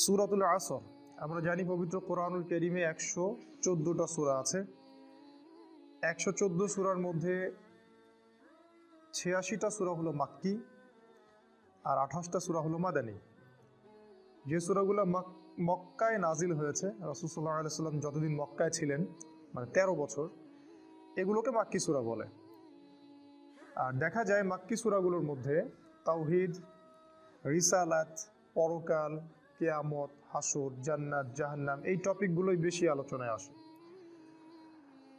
সূরাতুল আসর, আমরা জানি পবিত্র কোরআনুল কারীমে 114টা সূরা আছে। 114 সূরার মধ্যে 86টা সূরা হলো মাক্কি আর 28টা সূরা হলো মাদানী। যে সূরাগুলো মক্কায় নাজিল হয়েছে, রাসূল সাল্লাল্লাহু আলাইহি ওয়াসাল্লাম যতদিন মক্কায় ছিলেন, মানে 13 বছর, এগুলোকে মাক্কি সূরা বলে। আর দেখা যায় মাক্কি সূরাগুলোর মধ্যে তাওহীদ, রিসালাত, পরকাল, কিয়ামত, হাসর, জান্নাত, জাহান্নাম এই টপিকগুলোই বেশি আলোচনায় আসে।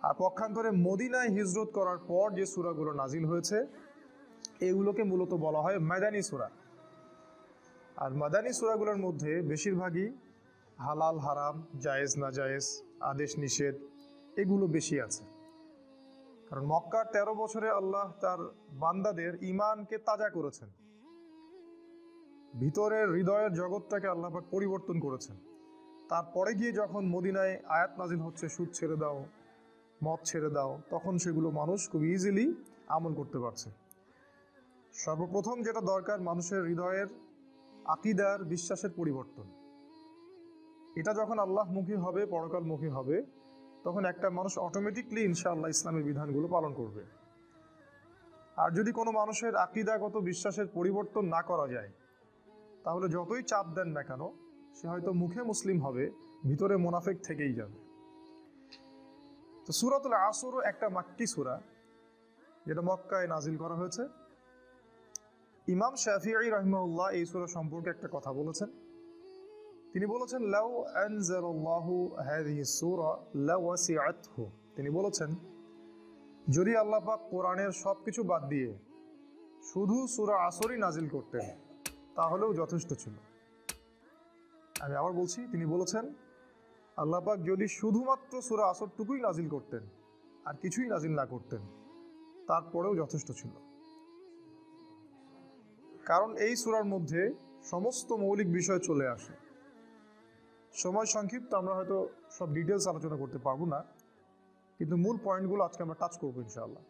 আর পক্ষান্তরে মদিনায় হিজরত করার পর যে সূরাগুলো নাজিল হয়েছে এগুলোকে মূলত বলা হয় মাদানী সূরা। আর মাদানী সূরাগুলোর মধ্যে বেশিরভাগই হালাল হারাম, জায়েজ না জায়েজ, আদেশ নিষেধ এগুলো বেশি আছে। কারণ মক্কার 13 বছরে আল্লাহ তার বান্দাদের ঈমানকে তাজা করেছেন, ভিতরের হৃদয়ের জগৎটাকে আল্লাহ পাক পরিবর্তন করেছেন। তারপরে গিয়ে যখন মদিনায় আয়াত নাজিল হচ্ছে সুদ ছেড়ে দাও, মদ ছেড়ে দাও, তখন সেগুলো মানুষ খুব ইজিলি আমল করতে পারছে। সর্বপ্রথম যেটা দরকার মানুষের হৃদয়ের আকীদার, বিশ্বাসের পরিবর্তন। এটা যখন আল্লাহমুখী হবে, পরকালমুখী হবে, তখন একটা মানুষ অটোমেটিকলি ইনশাআল্লাহ ইসলামের বিধানগুলো পালন করবে। আর যদি কোনো মানুষের আকীদাগত বিশ্বাসের পরিবর্তন না করা যায়, তাহলে যতই চাপ দেন না কেন সে হয়তো মুখে মুসলিম হবে, ভিতরে মুনাফিক থেকেই যাবে। তো সূরাতুল আসর একটা মাক্কি সূরা, যেটা মক্কায় নাজিল করা হয়েছে। ইমাম শাফিঈ রাহিমাহুল্লাহ এই সূরা সম্পর্কে একটা কথা বলেছেন। তিনি বলেছেন, লাউ আনজালাল্লাহু হাযিহিস সূরা লাওয়াসিআতহু। তিনি বলেছেন, যদি আল্লাহ পাক কোরআনের সবকিছু বাদ দিয়ে শুধু সূরা আসরই নাজিল করতেন তাহলেও যথেষ্ট ছিল। আমি আবার বলছি, তিনি বলেছেন আল্লাহ পাক যদি শুধুমাত্র সূরা আসরটুকুই নাজিল করতেন আর কিছুই নাজিল না করতেন তারপরেও যথেষ্ট ছিল। কারণ এই সূরার মধ্যে সমস্ত মৌলিক বিষয় চলে আসে। সময় সংক্ষিপ্ত, আমরা হয়তো সব ডিটেলস আলোচনা করতে পারবো না, কিন্তু মূল পয়েন্টগুলো আজকে আমরা টাচ করবো ইনশাআল্লাহ।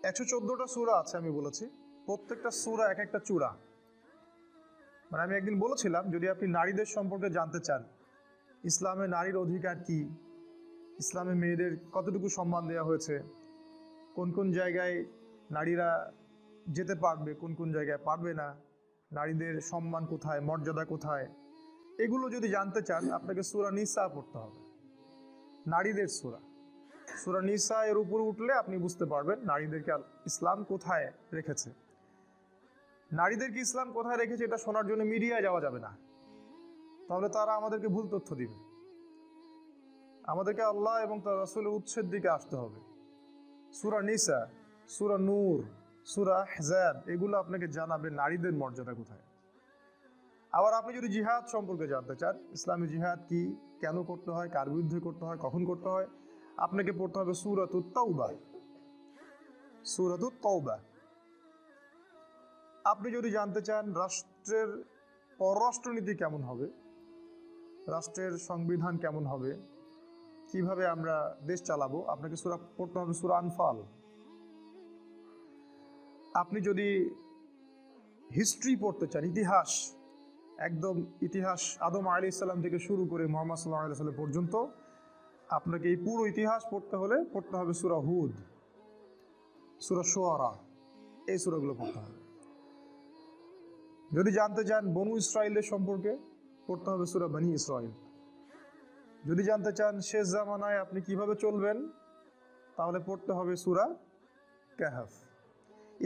114টা সূরা আছে, আমি বলেছি প্রত্যেকটা সূরা এক একটা চূড়া। মানে আমি একদিন বলেছিলাম, যদি আপনি নারীদের সম্পর্কে জানতে চান, ইসলামে নারীর অধিকার কি, ইসলামে মেয়েদের কতটুকু সম্মান দেওয়া হয়েছে, কোন কোন জায়গায় নারীরা যেতে পারবে, কোন কোন জায়গায় পারবে না, নারীদের সম্মান কোথায়, মর্যাদা কোথায়, এগুলো যদি জানতে চান আপনাকে সূরা নিসা পড়তে হবে। নারীদের সূরা, সূরা নিসা এর উপরে উঠলে আপনি বুঝতে পারবেন নারীদেরকে ইসলাম কোথায় রেখেছে। নারীদেরকে ইসলাম কোথায় রেখেছে এটা শোনার জন্য মিডিয়ায় যাওয়া যাবে না, তাহলে তারা আমাদেরকে ভুল তথ্য দিবে। আমাদেরকে আল্লাহ এবং তার রাসূলের উৎসের দিকে আসতে হবে। সূরা নিসা, সূরা নূর, সূরা আহজাব এগুলো আপনাকে জানাবে নারীদের মর্যাদা কোথায়। আবার আপনি যদি জিহাদ সম্পর্কে জানতে চান, ইসলামী জিহাদ কি, কেন করতে হয়, কার বিরুদ্ধে করতে হয়, কখন করতে হয়, আপনাকে পড়তে হবে সূরাতুত তাওবা। সূরাতুত তাওবা। আপনি যদি জানতে চান রাষ্ট্রের পররাষ্ট্রনীতি কেমন হবে, রাষ্ট্রের সংবিধান কেমন হবে, কিভাবে আমরা দেশ চালাবো, আপনাকে সূরা পড়তে হবে সূরা আনফাল। আপনি যদি হিস্ট্রি পড়তে চান, ইতিহাস, একদম ইতিহাস আদম আলাইহিস সালাম থেকে শুরু করে মুহাম্মদ সাল্লাল্লাহু আলাইহি ওয়াসাল্লাম পর্যন্ত, আপনাকে এই পুরো ইতিহাস পড়তে হলে পড়তে হবে সূরা হুদ, সূরা শুআরা, এই সূরাগুলো পড়তে হবে। যদি জানতে চান বনু ইসরাইলের সম্পর্কে, পড়তে হবে সূরা বনী ইসরাইল। যদি জানতে চান শেষ জামানায় আপনি কিভাবে চলবেন, তাহলে পড়তে হবে সূরা কাহফ।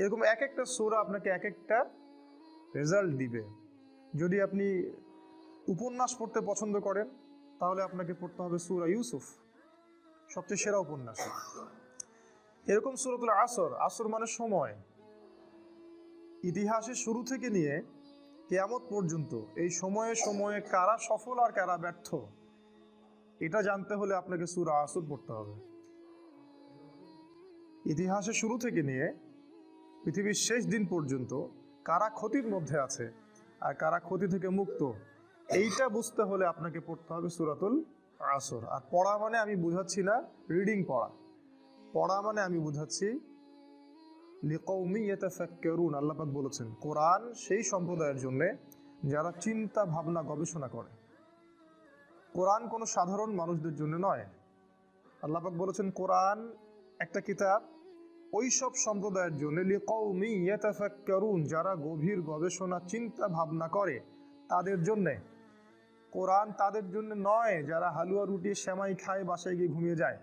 এরকম এক একটা সূরা আপনাকে এক একটা রেজাল্ট দিবে। যদি আপনি উপন্যাস পড়তে পছন্দ করেন, তাহলে আপনাকে পড়তে হবে সূরা ইউসুফ, সবচেয়ে সেরা উপন্যাস। এরকম সূরাতুল আসর, আসর মানে সময়, ইতিহাসের শুরু থেকে নিয়ে কিয়ামত পর্যন্ত এই সময়ে সময়ে কারা সফল আর কারা ব্যর্থ, এটা জানতে হলে আপনাকে সূরা আসর পড়তে হবে। ইতিহাসের শুরু থেকে নিয়ে পৃথিবীর শেষ দিন পর্যন্ত কারা ক্ষতির মধ্যে আছে আর কারা ক্ষতি থেকে মুক্ত, এইটা বুঝতে হলে আপনাকে পড়তে হবে সূরাতুল আসর। আর পড়া মানে আমি বুঝাচ্ছি না রিডিং পড়া, পড়া মানে আমি বুঝাচ্ছি লিকাউমি ইয়াতাফাক্কারুন, আল্লাহ পাক বলেছেন কোরআন সেই সম্প্রদায়ের জন্য যারা চিন্তা ভাবনা গবেষণা করে। কোরআন কোনো সাধারণ মানুষদের জন্য নয়। আল্লাহ পাক বলেছেন কোরআন একটা কিতাব ওই সব সম্প্রদায়ের জন্য, লিকাউমি ইয়াতাফাক্কারুন, যারা গভীর গবেষণা চিন্তা ভাবনা করে তাদের জন্যে। কোরআন তাদের জন্য নয় যারা হালুয়া রুটি সেমাই খায় বাসায় গিয়ে ঘুমিয়ে যায়,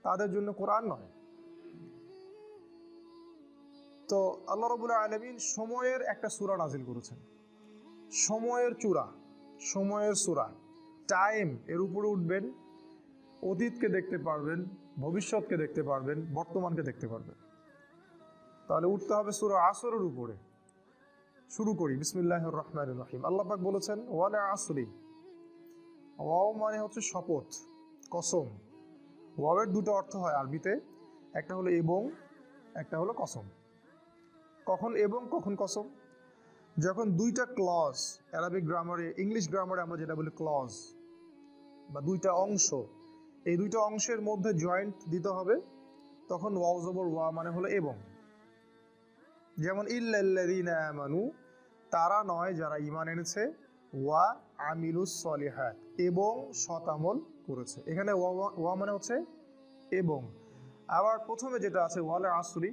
তাদের জন্য কোরআন নয়। তো আল্লাহ রাব্বুল আলামিন সময়ের একটা সূরা নাজিল করেছেন, সময়ের চূড়া, সময়ের সূরা, টাইম, এর উপরে উঠবেন, অতীতকে দেখতে পারবেন, ভবিষ্যৎকে দেখতে পারবেন, বর্তমানকে দেখতে পারবেন। তাহলে উঠতে হবে সূরা আসরের উপরে। শুরু করি, বিসমিল্লাহির রহমানির রহিম। আল্লাহ পাক বলেছেন ওয়াল আসরি, ওয়াও মানে হচ্ছে শপথ, কসম। ওয়াওয়ের দুটো অর্থ হয় আরবিতে, একটা হলো এবং, একটা হলো কসম। কখন এবং কখন কসম? যখন দুইটা ক্লজ, অ্যারাবিক গ্রামারে, ইংলিশ গ্রামারে আমরা যেটা বলি ক্লজ, বা দুইটা অংশ, এই দুইটা অংশের মধ্যে জয়েন্ট দিতে হবে, তখন ওয়াও জবর ওয়া মানে হলো এবং। যেমন ইল্লাল্লাযীনা আমানু, তারা নয় যারা ঈমান এনেছে, ওয়া আমিলুস সলিহাত, এবং সৎ আমল করেছে। এখানে ওয়া মানে হচ্ছে এবং। আবার প্রথমে যেটা আছে ওয়াল আসরি,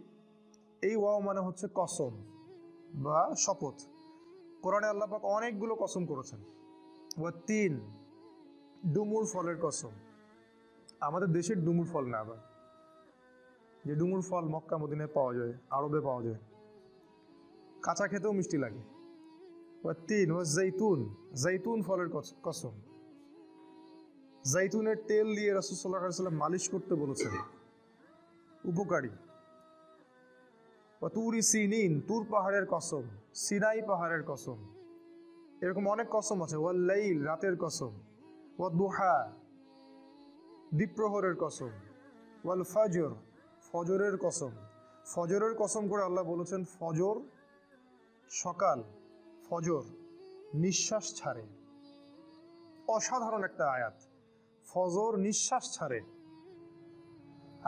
এই ওয়াও মানে হচ্ছে কসম বা শপথ। কোরআনে আল্লাহ পাক অনেকগুলো কসম করেছেন। ওয়া তিন, ডুমুর ফলের কসম। আমাদের দেশের ডুমুর ফল না, আবার যে ডুমুর ফল মক্কা মদিনায় পাওয়া যায়, আরবে পাওয়া যায়, কাঁচা খেতেও মিষ্টি লাগে। ওয়া তিন, ওয়া জাইতুন, জাইতুন ফলের কসম। জাইতুনের তেল দিয়ে রাসূল সাল্লাল্লাহু আলাইহি ওয়াসাল্লাম মালিশ করতে বলেছেন, উপকারী। ওয়া তুরি সিনিন, তুর পাহাড়ের কসম, সিনাই পাহাড়ের কসম। এরকম অনেক কসম আছে। ওয়াল লাইল, রাতের কসম। ওয়া দুহা, দ্বীপ্রহরের কসম। ওয়াল ফাজর, ফজরের কসম। ফজরের কসম করে আল্লাহ বলেছেন ফজর, সকাল, ফজর নিঃশ্বাস ছাড়ে। অসাধারণ একটা আয়াত, ফজর নিঃশ্বাস ছাড়ে।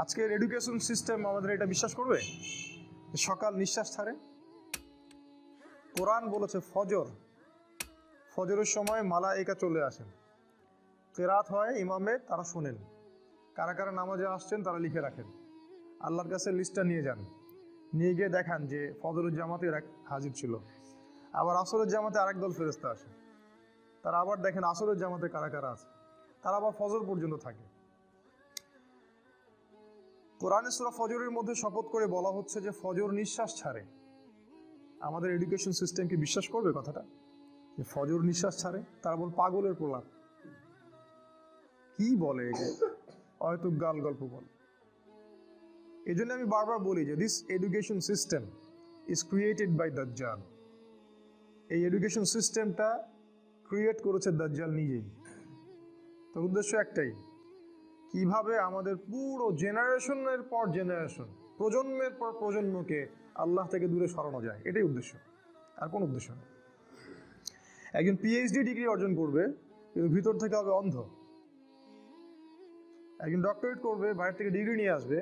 আজকের এডুকেশন সিস্টেম আমাদের এটা বিশ্বাস করবে সকাল নিঃশ্বাস ছাড়ে? কোরআন বলেছে ফজর, ফজরের সময় মালায়েকা চলে আসেন, কেরাত হয় ইমামের, তারা শোনেন। কারা কারা নামাজে আসছেন তারা লিখে রাখেন, আল্লাহর কাছে লিস্টটা নিয়ে যান, নিয়ে গিয়ে দেখান যে ফজরের জামাতে হাজির ছিল। আবার আসরের জামাতে আরেক দল ফেরেশতা আসে, তারা আবার দেখেন আসরের জামাতে কারা কারা আছে, তারা আবার ফজর পর্যন্ত থাকে। কোরআনে সূরা ফজরের মধ্যে শপথ করে বলা হচ্ছে যে ফজর নিঃশ্বাস ছাড়ে। আমাদের এডুকেশন সিস্টেম কি বিশ্বাস করবে কথাটা, যে ফজর নিঃশ্বাস ছাড়ে? তারা বল পাগলের প্রলাপ, কি বলে, হয়তো গাল গল্প বলে। এই জন্য আমি বারবার বলি যে this education system is created by দাজ্জাল। এই এডুকেশন সিস্টেমটা ক্রিয়েট করেছে দাজ্জাল নিজেই। তার উদ্দেশ্য একটাই, কিভাবে আমাদের পুরো জেনারেশনের পর জেনারেশন, প্রজন্মের পর প্রজন্মকে আল্লাহ থেকে দূরে সরানো যায়, এটাই উদ্দেশ্য, আর কোনো উদ্দেশ্য নেই। একজন পিএইচডি ডিগ্রি অর্জন করবে কিন্তু ভিতর থেকে হবে অন্ধ। একজন ডক্টরেট করবে, বাইরে থেকে ডিগ্রি নিয়ে আসবে,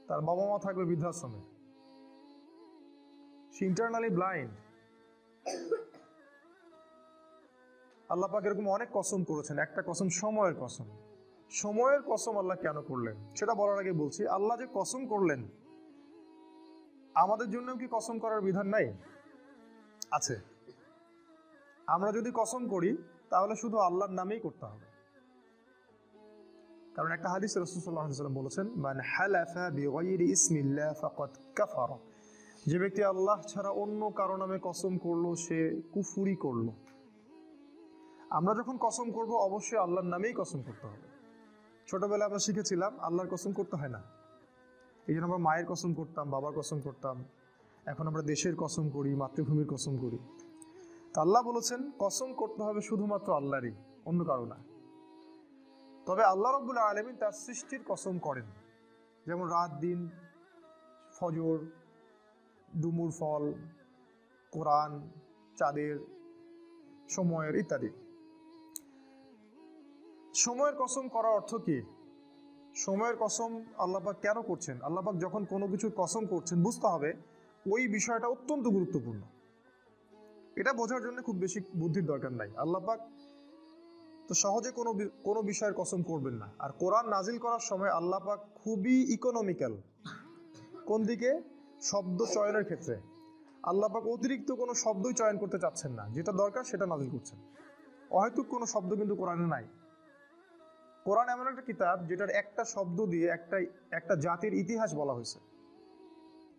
তার বাবা মা থাকবে বৃদ্ধাশ্রমে, সে ইন্টারনালি ব্লাইন্ড। আল্লাহ পাক এরকম অনেক কসম করেছেন, একটা কসম সময়ের কসম। সময়ের কসম আল্লাহ কেন করলেন সেটা বলার আগে বলছি, আল্লাহ যে কসম করলেন, আমাদের জন্যও কি কসম করার বিধান নাই? আছে। আমরা যদি কসম করি তাহলে শুধু আল্লাহর নামেই করতে হবে। কারণ একটা হাদিসে রাসূল সাল্লাল্লাহু আলাইহি ওয়াসাল্লাম বলেছেন, মান হালাফা বিগাইরি ইসমিল্লাহ ফাকাদ কাফারা, যে ব্যক্তি আল্লাহ ছাড়া অন্য কারো নামে কসম করলো সে কুফরি করলো। আমরা যখন কসম করব অবশ্যই আল্লাহর নামেই কসম করতে হবে। ছোটবেলায় আমরা শিখেছিলাম আল্লাহর কসম করতে হয় না, এই জন্য আমরা মায়ের কসম করতাম, বাবার কসম করতাম। এখন আমরা দেশের কসম করি, মাতৃভূমির কসম করি। তা আল্লাহ বলেছেন কসম করতে হবে শুধুমাত্র আল্লাহরই, অন্য কারো না। তবে আল্লাহ রাব্বুল আলামিন তার সৃষ্টির কসম করেন, যেমন রাত দিন, ফজর, ডুমুর ফল, কোরআন, চাঁদের, সময়ের ইত্যাদি। সময়ের কসম করার অর্থ কি? সময়ের কসম আল্লাহ পাক কেন করছেন? আল্লাহ পাক যখন কোনো কিছুর কসম করছেন বুঝতে হবে ওই বিষয়টা অত্যন্ত গুরুত্বপূর্ণ। এটা বোঝার জন্য খুব বেশি বুদ্ধির দরকার নাই। আল্লাহ পাক তো সহজে কোনো বিষয়ের কসম করবেন না। আর কোরআন নাজিল করার সময় আল্লাহ পাক খুবই ইকোনমিক্যাল। কোন দিকে? শব্দ চয়নের ক্ষেত্রে আল্লাহ পাক অতিরিক্ত কোনো শব্দই চয়ন করতে চাচ্ছেন না, যেটা দরকার সেটা নাজিল করছেন। অহেতুক কোনো শব্দ কিন্তু কোরআনে নাই। কোরআন এমন একটা কিতাব যেটার একটা শব্দ দিয়ে একটা জাতির ইতিহাস বলা হয়েছে।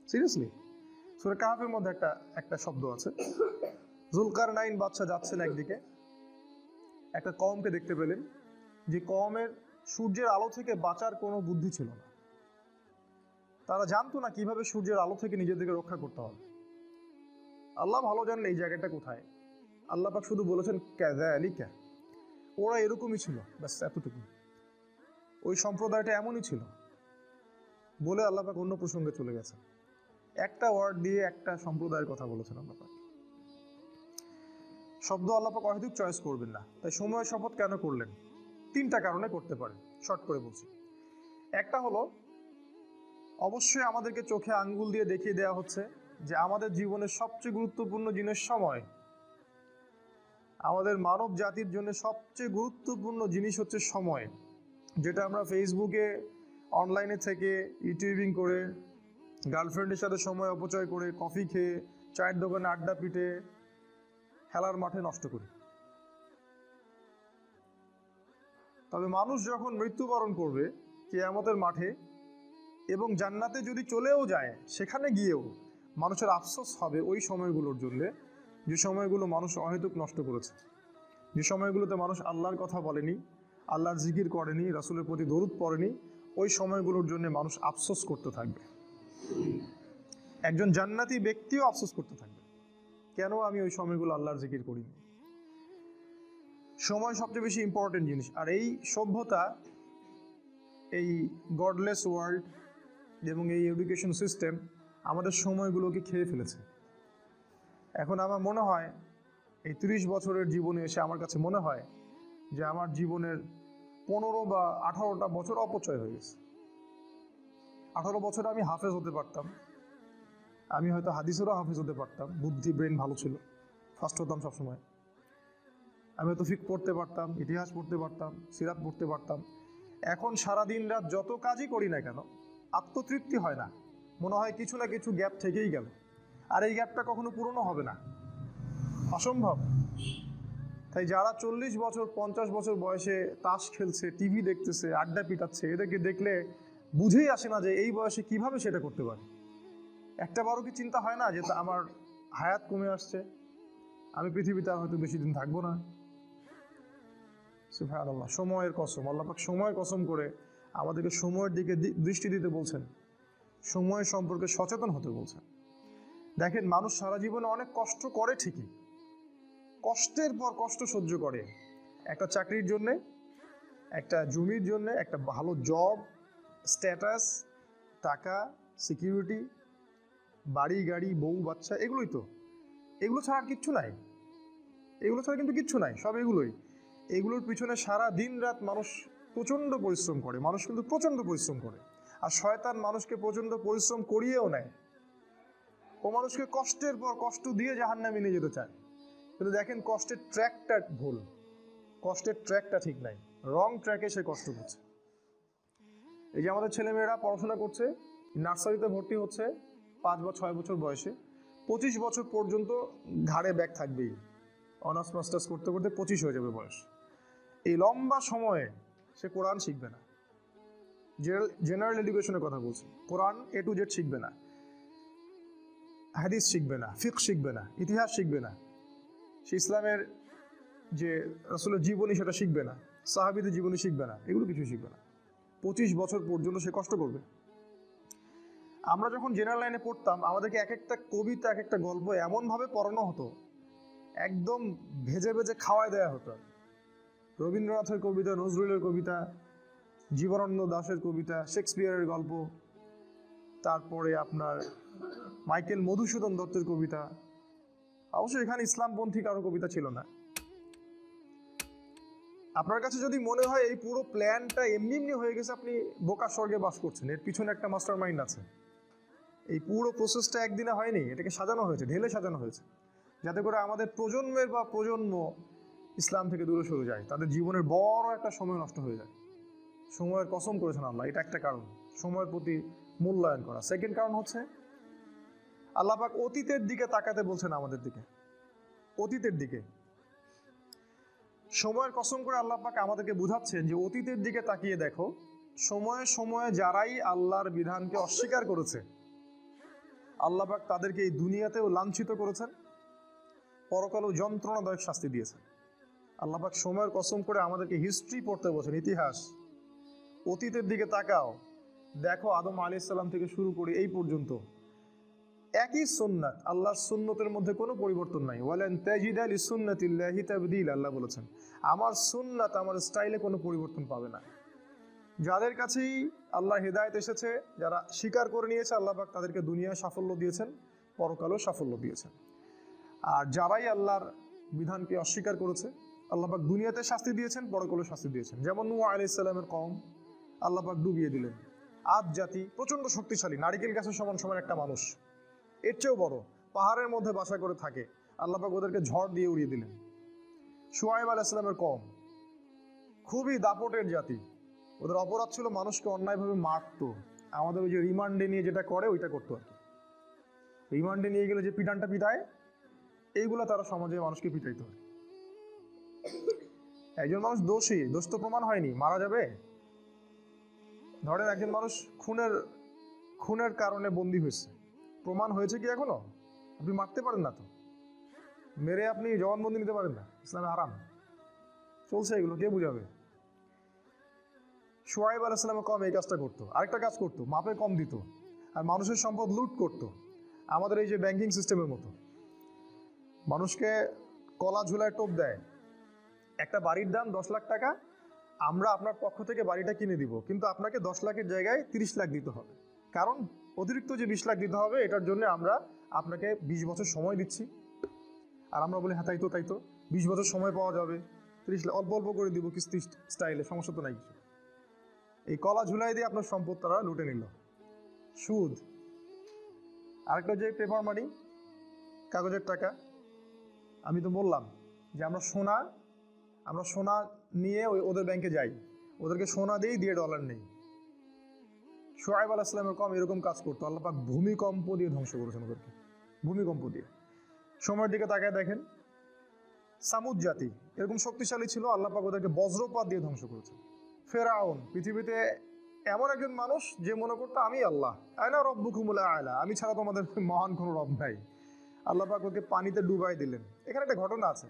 সিরিয়াসলি, সূরা কাহফের মধ্যে একটা শব্দ আছে। জুলকারনাইন বাদশা যাচ্ছেন একদিকে, একটা কওমকে দেখতে পেলেন যে কওমের সূর্যের আলো থেকে বাঁচার কোনো বুদ্ধি ছিল না। তারা জানতো না কিভাবে সূর্যের আলো থেকে নিজেদেরকে রক্ষা করতে হবে। আল্লাহ ভালো জানেন এই জায়গাটা কোথায়। আল্লাহ পাক শুধু বলেছেন কাযালিকা, ওরা এরকমই ছিল, ব্যাস এতটুকু। ওই সম্প্রদায়টা এমনই ছিল বলে আল্লাহ পাক অন্য প্রসঙ্গে চলে গেছে। একটা ওয়ার্ড দিয়ে একটা সম্প্রদায়ের কথা বলেছেন আল্লাহ পাক। শব্দ আল্লাহ পাক অহেতুক চয়েস করবেন না। তাই সময়ের শপথ কেন করলেন? 3টা কারণে করতে পারেন, শর্ট করে বলছি। একটা হলো, অবশ্যই আমাদেরকে চোখে আঙ্গুল দিয়ে দেখিয়ে দেওয়া হচ্ছে যে আমাদের জীবনের সবচেয়ে গুরুত্বপূর্ণ জিনিস সময়। আমাদের মানব জাতির জন্য সবচেয়ে গুরুত্বপূর্ণ জিনিস হচ্ছে সময়, যেটা আমরা ফেসবুকে, অনলাইনে থেকে, ইউটিউবিং করে, গার্লফ্রেন্ডের সাথে সময় অপচয় করে, কফি খেয়ে, চায়ের দোকানে আড্ডা পিটে, খেলার মাঠে নষ্ট করি। তবে মানুষ যখন মৃত্যুবরণ করবে কিয়ামতের মাঠে এবং জান্নাতে যদি চলেও যায়, সেখানে গিয়েও মানুষের আফসোস হবে ওই সময়গুলোর জন্য, যে সময়গুলো মানুষ অহেতুক নষ্ট করেছে, যে সময়গুলোতে মানুষ আল্লাহর কথা বলেনি, আল্লাহর জিকির করেনি, রাসূলের প্রতি দরুদ পড়েনি। ওই সময়গুলোর জন্য মানুষ আফসোস করতে থাকবে। একজন জান্নাতি ব্যক্তিও আফসোস করতে থাকবে, কেন আমি ওই সময়গুলো আল্লাহর জিকির করিনি। সময় সবচেয়ে বেশি ইম্পর্টেন্ট জিনিস। আর এই সভ্যতা, এই গডলেস ওয়ার্ল্ড এবং এই এডুকেশন সিস্টেম আমাদের সময়গুলোকে খেয়ে ফেলেছে। এখন আমার মনে হয় এই 30 বছরের জীবনে এসে আমার কাছে মনে হয় যে আমার জীবনের 15 বা 18টা বছর অপচয় হয়ে গেছে। 18 বছরে আমি হাফেজ হতে পারতাম, আমি হয়তো হাদিসেরও হাফেজ হতে পারতাম, বুদ্ধি ব্রেন ভালো ছিল, ফার্স্ট হতাম সবসময়। আমি হয়তো ফিকহ পড়তে পারতাম, ইতিহাস পড়তে পারতাম, সিরাত পড়তে পারতাম। এখন সারাদিন রাত যত কাজই করি না কেন আত্মতৃপ্তি হয় না, মনে হয় কিছু না কিছু গ্যাপ থেকেই গেল। আর এই গ্যাপটা কখনো পূরণও হবে না, অসম্ভব। তাই যারা 40 বছর 50 বছর বয়সে তাস খেলছে, টিভি দেখতেছে, আড্ডা পিটাচ্ছে, এদেরকে দেখলে বুঝেই আসে না যে এই বয়সে কিভাবে সেটা করতে পারে। একটা বারও কি চিন্তা হয় না যে আমার হায়াত কমে আসছে, আমি পৃথিবীতে আর হয়তো বেশি দিন থাকবো না। সুবহানাল্লাহ, সময়ের কসম। আল্লাহ পাক সময়ের কসম করে আমাদেরকে সময়ের দিকে দৃষ্টি দিতে বলছেন, সময় সম্পর্কে সচেতন হতে বলছেন। দেখেন, মানুষ সারা জীবনে অনেক কষ্ট করে ঠিকই, কষ্টের পর কষ্ট সহ্য করে, একটা চাকরির জন্যে, একটা জমির জন্যে, একটা ভালো জব, স্ট্যাটাস, টাকা, সিকিউরিটি, বাড়ি গাড়ি, বউ বাচ্চা, এগুলোই তো। এগুলো ছাড়া আর কিচ্ছু নাই, এগুলো ছাড়া কিন্তু কিচ্ছু নাই, সব এগুলোই। এগুলোর পিছনে সারা দিন রাত মানুষ প্রচণ্ড পরিশ্রম করে, মানুষ কিন্তু প্রচণ্ড পরিশ্রম করে। আর শয়তান মানুষকে প্রচণ্ড পরিশ্রম করিয়েও নেয়, ও মানুষকে কষ্টের পর কষ্ট দিয়ে জাহান্নামে নিয়ে যেতে চায়। কিন্তু দেখেন, কষ্টের ট্র্যাকটা ভুল, কষ্টের ট্র্যাকটা ঠিক নাই, রং ট্র্যাকে সে কষ্ট করছে। এই যে আমাদের ছেলেমেয়েরা পড়াশোনা করছে, নার্সারিতে ভর্তি হচ্ছে 5 বা 6 বছর বয়সে, 25 বছর পর্যন্ত ঘাড়ে ব্যাগ থাকবেই। অনার্স মাস্টার্স করতে করতে 25 হয়ে যাবে বয়স। এই লম্বা সময়ে সে কোরআন শিখবে না, জেনারেল এডুকেশনের কথা বলছি, কোরআন A to Z শিখবে না, হাদিস শিখবে না, ফিকহ শিখবে না, ইতিহাস শিখবে না, সে ইসলামের যে রাসূলের জীবনী সেটা শিখবে না, সাহাবীদের জীবনী শিখবে না, এগুলো কিছু শিখবে না। 25 বছর পর্যন্ত সে কষ্ট করবে। আমরা যখন জেনারেল লাইনে পড়তাম, আমাদেরকে এক একটা কবিতা, এক একটা গল্প এমনভাবে পড়ানো হতো, একদম ভেজে ভেজে খাওয়ায় দেওয়া হতো। রবীন্দ্রনাথের কবিতা, নজরুলের কবিতা, জীবনানন্দ দাশের কবিতা, শেক্সপিয়ারের গল্প, তারপরে আপনার মাইকেল মধুসূদন দত্তের কবিতা। অবশ্যই এখানে ইসলামপন্থী কারো কবিতা ছিল না। আপনার কাছে যদি মনে হয় এই পুরো প্ল্যানটা এমনি এমনি হয়ে গেছে, আপনি বোকা স্বর্গে বাস করছেন, এর পিছনে একটা মাস্টার মাইন্ড আছে। এই পুরো প্রসেসটা একদিনে হয়নি, এটাকে সাজানো হয়েছে, ঢেলে সাজানো হয়েছে, যাতে করে আমাদের প্রজন্মের বা প্রজন্ম ইসলাম থেকে দূরে সরে যায়, তাদের জীবনের বড় একটা সময় নষ্ট হয়ে যায়। সময়ের কসম করেছেন আল্লাহ, এটা একটা কারণ, সময়ের প্রতি মূল্যায়ন করা। সেকেন্ড কারণ হচ্ছে আল্লাহ পাক অতীতের দিকে তাকাতে বলছেন আমাদের দিকে, অতীতের দিকে। সময়ের কসম করে আল্লাহ পাক আমাদেরকে বুঝাচ্ছেন যে অতীতের দিকে তাকিয়ে দেখো, সময়ে সময়ে যারাই আল্লাহর বিধানকে অস্বীকার করেছে আল্লাহ পাক তাদেরকে এই দুনিয়াতেও লাঞ্ছিত করেছেন, পরকালেও যন্ত্রণাদায়ক শাস্তি দিয়েছেন। আল্লাহ পাক সময়ের কসম করে আমাদেরকে হিস্ট্রি পড়তে বলছেন, ইতিহাস। অতীতের দিকে তাকাও, দেখো আদম আলাইহিস সালাম থেকে শুরু করে এই পর্যন্ত একই সুন্নাত, আল্লাহর সুন্নতের মধ্যে কোনো পরিবর্তন নাই। ওয়ালান তাজিদা লিসুন্নাতিল্লাহি তাবদীলা, আল্লাহ বলেছেন আমার সুন্নাত, আমার স্টাইলে কোনো পরিবর্তন পাবে না। যাদের কাছেই আল্লাহ হেদায়েত এসেছে, যারা স্বীকার করে নিয়েছে, আল্লাহ পাক তাদেরকে দুনিয়ায় সাফল্য দিয়েছেন, পরকালেও সাফল্য দিয়েছেন। আর যারাই আল্লাহর বিধানকে অস্বীকার করেছে আল্লাহ পাক দুনিয়াতে শাস্তি দিয়েছেন, পরকালেও শাস্তি দিয়েছেন। যেমন নূহ আলাইহিস সালামের কওম, আল্লাহ পাক ডুবিয়ে দিলেন। আদ জাতি প্রচণ্ড শক্তিশালী, নারিকেল গাছের সমান সমান একটা মানুষ, এর চেয়েও বড়, পাহাড়ের মধ্যে বাসা করে থাকে, আল্লাহ পাক ওদেরকে ঝড় দিয়ে উড়িয়ে দিলেন। শুআয়ব আলাইহিস সালামের কওম খুবই দাপটের জাতি, ওদের অপরাধ ছিল মানুষকে অন্যায়ভাবে মারতো। আমাদের ওই যে রিমান্ডে নিয়ে যেটা করে ওইটা করতো আর কি। রিমান্ডে নিয়ে গেলে যে পিটানটা পিটায়, এইগুলো তারা সমাজে মানুষকে পিটাইতো। একজন মানুষ দোষী, দোষ তো প্রমাণ হয়নি, মারা যাবে। ধরেন একজন মানুষ খুনের কারণে বন্দী হয়েছে, প্রমাণ হয়েছে কি এখনো? আপনি মারতে পারেন না তো, মেরে আপনি জবানবন্দি নিতে পারেন না, ইসলামে হারাম। চলছে এগুলো, কে বুঝাবে? শুআয়ব আলাইহিস সালামের কম এই কাজটা করতো। আরেকটা কাজ করতো, মাপে কম দিত আর মানুষের সম্পদ লুট করতো। আমাদের এই যে ব্যাংকিং সিস্টেমের মতো, মানুষকে কলা ঝুলায় টোপ দেয়, একটা বাড়ির দাম 10 লাখ টাকা, আমরা আপনার পক্ষ থেকে বাড়িটা কিনে দিব, কিন্তু আপনাকে 10 লাখের জায়গায় 30 লাখ দিতে হবে। কারণ অতিরিক্ত যে 20 লাখ দিতে হবে, এটার জন্য আমরা আপনাকে 20 বছর সময় দিচ্ছি। আর আমরা বলি হ্যাঁ তাই তো 20 বছর সময় পাওয়া যাবে, 30 লাখ অল্প অল্প করে দিব কিস্তি স্টাইলে, সমস্যা তো নাই কিছু। এই কলা ঝুলাই দিয়ে আপনার সম্পদ তারা লুটে নিল, সুদ। আরেকটা যে পেপার মানি, কাগজের টাকা। আমি তো বললাম যে আমরা সোনা নিয়ে ওদের ব্যাংকে যাই, ওদেরকে সোনা দিয়ে ডলার নেই। শুআয়ব আলাইহিস সালামের কওম এরকম কাজ করতো, আল্লাহ পাক ভূমিকম্প দিয়ে ধ্বংস করেছেন ওদেরকে, ভূমিকম্প দিয়ে। সময়ের দিকে তাকায় দেখেন, সামুদ জাতি এরকম শক্তিশালী ছিল, আল্লাহ পাক ওদেরকে বজ্রপাত দিয়ে ধ্বংস করেছেন। ফেরাউন পৃথিবীতে এমন একজন মানুষ যে মনে করতো আমি আল্লাহ, আয়না রব্বুকুমুল আ'লা, আমি ছাড়া তোমাদের মহান কোনো রব নাই। আল্লাহ পাক ওকে পানিতে ডুবাই দিলেন। এখানে একটা ঘটনা আছে,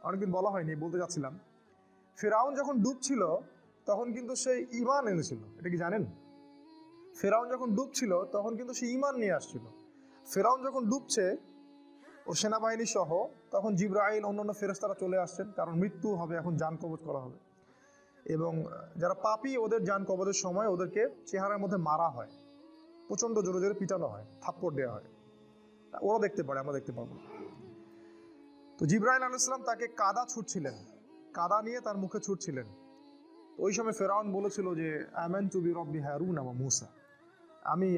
অনেকদিন বলা হয়নি, বলতে যাচ্ছিলাম। ফেরাউন যখন ডুবছিল তখন কিন্তু সে ঈমান এনেছিল, এটা কি জানেন? ফেরাউন যখন ডুবছিল তখন কিন্তু সে ঈমান নিয়ে আসছিল। ফেরাউন যখন ডুবছে ওর সেনাবাহিনী সহ, তখন জিবরাইল অন্যান্য ফেরেশতারা চলে আসছেন, কারণ মৃত্যু হবে, এখন জান কবজ করা হবে। এবং যারা পাপী ওদের জান কবজের সময় ওদেরকে চেহারার মধ্যে মারা হয়, প্রচণ্ড জোরে জোরে পিটানো হয়, থাপ্পড় দেওয়া হয়। ওরা দেখতে পারে, আমরা দেখতে পাবো। তো জিবরাইল আলাইহিস সালাম তাকে কাদা ছুটছিলেন, কাদা নিয়ে তার মুখে ছুটছিলেন। ওই সময় ফেরাউন বলেছিল যে আমানতু বিরব্বি হারুন ওয়া মূসা, আমি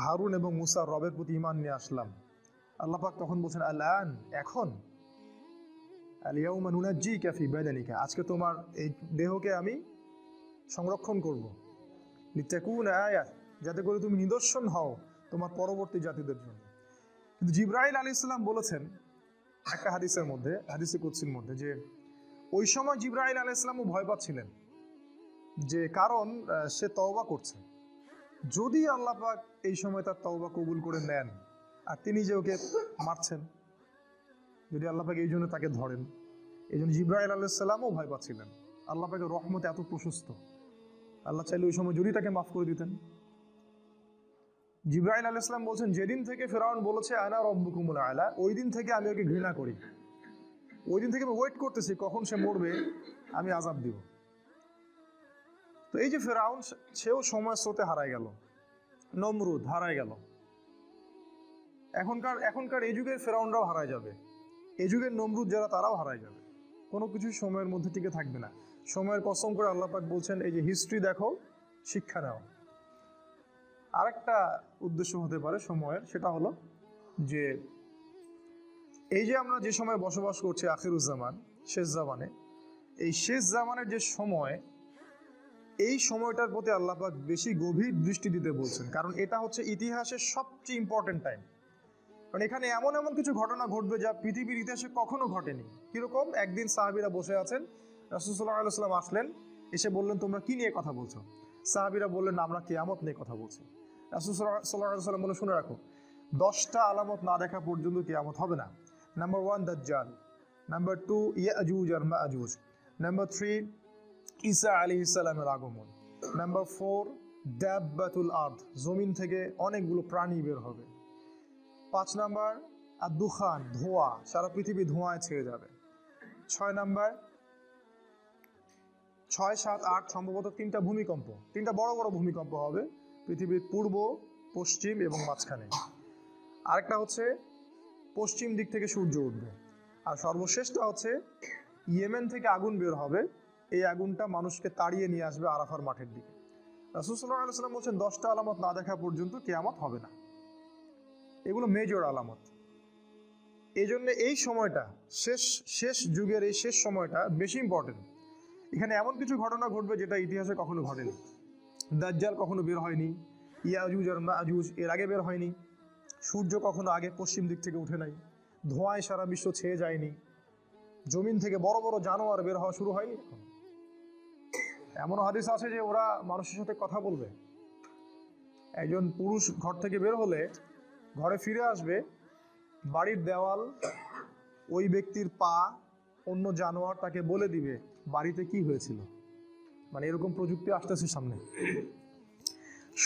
হারুন এবং মূসার রবের প্রতি ঈমান নিয়ে আসলাম। আল্লাহ পাক তখন বলছেন আল-আন, এখন, আল-ইয়াউমা নুনাজ্জিকা ফি বাদানিকা, আজকে তোমার এই দেহকে আমি সংরক্ষণ করব, লিতাকুনা আয়াত, যাতে করে তুমি নিদর্শন হও তোমার পরবর্তী জাতিদের জন্য। কিন্তু জিবরাইল আলাইহিস সালাম বলেছেন একটা হাদিসের মধ্যে, হাদিসে কুদসির মধ্যে, যে ওই সময় জিবরাইল আলাইহিস সালামও ভয় পাচ্ছিলেন, যে কারণ সে তওবা করছে, যদি আল্লাহ পাক এই সময় তার তওবা কবুল করে নেন আর তিনি যে ওকে মারছেন, যদি আল্লাহ পাক এই জন্য তাকে ধরেন। এই জন্য জিবরাইল আলাইহিস সালামও ভয় পাচ্ছিলেন। আল্লাহ পাকের রহমত এত প্রশস্ত, আল্লাহ চাইলে ওই সময় যদি তাকে মাফ করে দিতেন। জিবরাইল আলাইহিস সালাম বলছেন, যেদিন থেকে ফেরাউন বলেছে আনা রব্বুকুমুল আ'লা, ওই দিন থেকে আমি ওকে ঘৃণা করি, ওই দিন থেকে আমি ওয়েট করতেছি কখন সে মরবে, আমি আযাব দিব। তো এই যে ফেরাউন, সেও সময় স্রোতে হারায় গেল, নমরুদ হারায় গেল। এখনকার এই যুগের ফেরাউনরাও হারায় যাবে, এই যুগের নমরুদ যারা তারাও হারায় যাবে। কোনো কিছু সময়ের মধ্যে টিকে থাকবে না। সময়ের কসম করে আল্লাহ পাক বলছেন, এই যে হিস্ট্রি দেখো, শিক্ষা নাও। আরেকটা উদ্দেশ্য হতে পারে সময়ের, সেটা হলো যে এই যে আমরা যে সময় বসবাস করছি আখিরুজ্জামান, শেষ জামানে, এই শেষ জামানের যে সময়, এই সময়টার প্রতি আল্লাহ পাক বেশি গভীর দৃষ্টি দিতে বলছেন, কারণ এটা হচ্ছে ইতিহাসের সবচেয়ে ইম্পর্টেন্ট টাইম। কারণ এখানে এমন এমন কিছু ঘটনা ঘটবে যা পৃথিবীর ইতিহাসে কখনো ঘটেনি। কিরকম? একদিন সাহাবীরা বসে আছেন, রাসূল সাল্লাল্লাহু আলাইহি ওয়াসাল্লাম আসলেন, এসে বললেন, তোমরা কি নিয়ে কথা বলছো? সাহাবীরা বললেন, আমরা কিয়ামত নিয়ে কথা বলছি। রাসূল সাল্লাল্লাহু আলাইহি ওয়াসাল্লাম বললেন, শুনে রাখো, 10টা আলামত না দেখা পর্যন্ত কিয়ামত হবে না। নাম্বার 1 দাজ্জাল, নাম্বার 2 ইয়াজুজ আর মাজুজ, নাম্বার 3 ঈসা আলাইহিস সালামের আগমন, নাম্বার 4 দাব্বাতুল আরদ, জমিন থেকে অনেকগুলো প্রাণী বের হবে। 5 নাম্বার আর দুখান, ধোঁয়া, সারা পৃথিবী ধোঁয়ায় ছেয়ে যাবে। 6 নাম্বার, 6, 7, 8 সম্ভবত 3টা ভূমিকম্প, 3টা বড় বড় ভূমিকম্প হবে পৃথিবীর পূর্ব, পশ্চিম এবং মাঝখানে। আরেকটা হচ্ছে পশ্চিম দিক থেকে সূর্য উঠবে। আর সর্বশেষটা হচ্ছে ইয়েমেন থেকে আগুন বের হবে, এই আগুনটা মানুষকে তাড়িয়ে নিয়ে আসবে আরাফার মাঠের দিকে। রাসূল সাল্লাল্লাহু আলাইহি ওয়াসাল্লাম বলছেন 10টা আলামত না দেখা পর্যন্ত কিয়ামত হবে না। এগুলো মেজর আলামত। এই জন্য এই সময়টা, শেষ যুগের এই শেষ সময়টা বেশি ইম্পর্টেন্ট। এখানে এমন কিছু ঘটনা ঘটবে যেটা ইতিহাসে কখনো ঘটেনি। দাজ্জাল কখনো বের হয়নি, ইয়াজুজ আর মাজুজ এর আগে বের হয়নি, সূর্য কখনো আগে পশ্চিম দিক থেকে উঠে নাই, ধোঁয়ায় সারা বিশ্ব ছেয়ে যায়নি, জমিন থেকে বড় বড় জানোয়ার বের হওয়া শুরু হয়নি এখন। এমন হাদিস আছে যে ওরা মানুষের সাথে কথা বলবে। একজন পুরুষ ঘর থেকে বের হলে ঘরে ফিরে আসবে, বাড়ির দেওয়াল, ওই ব্যক্তির পা, অন্য জানোয়ার তাকে বলে দিবে বাড়িতে কি হয়েছিল। মানে এরকম প্রযুক্তি আসতেছে সামনে।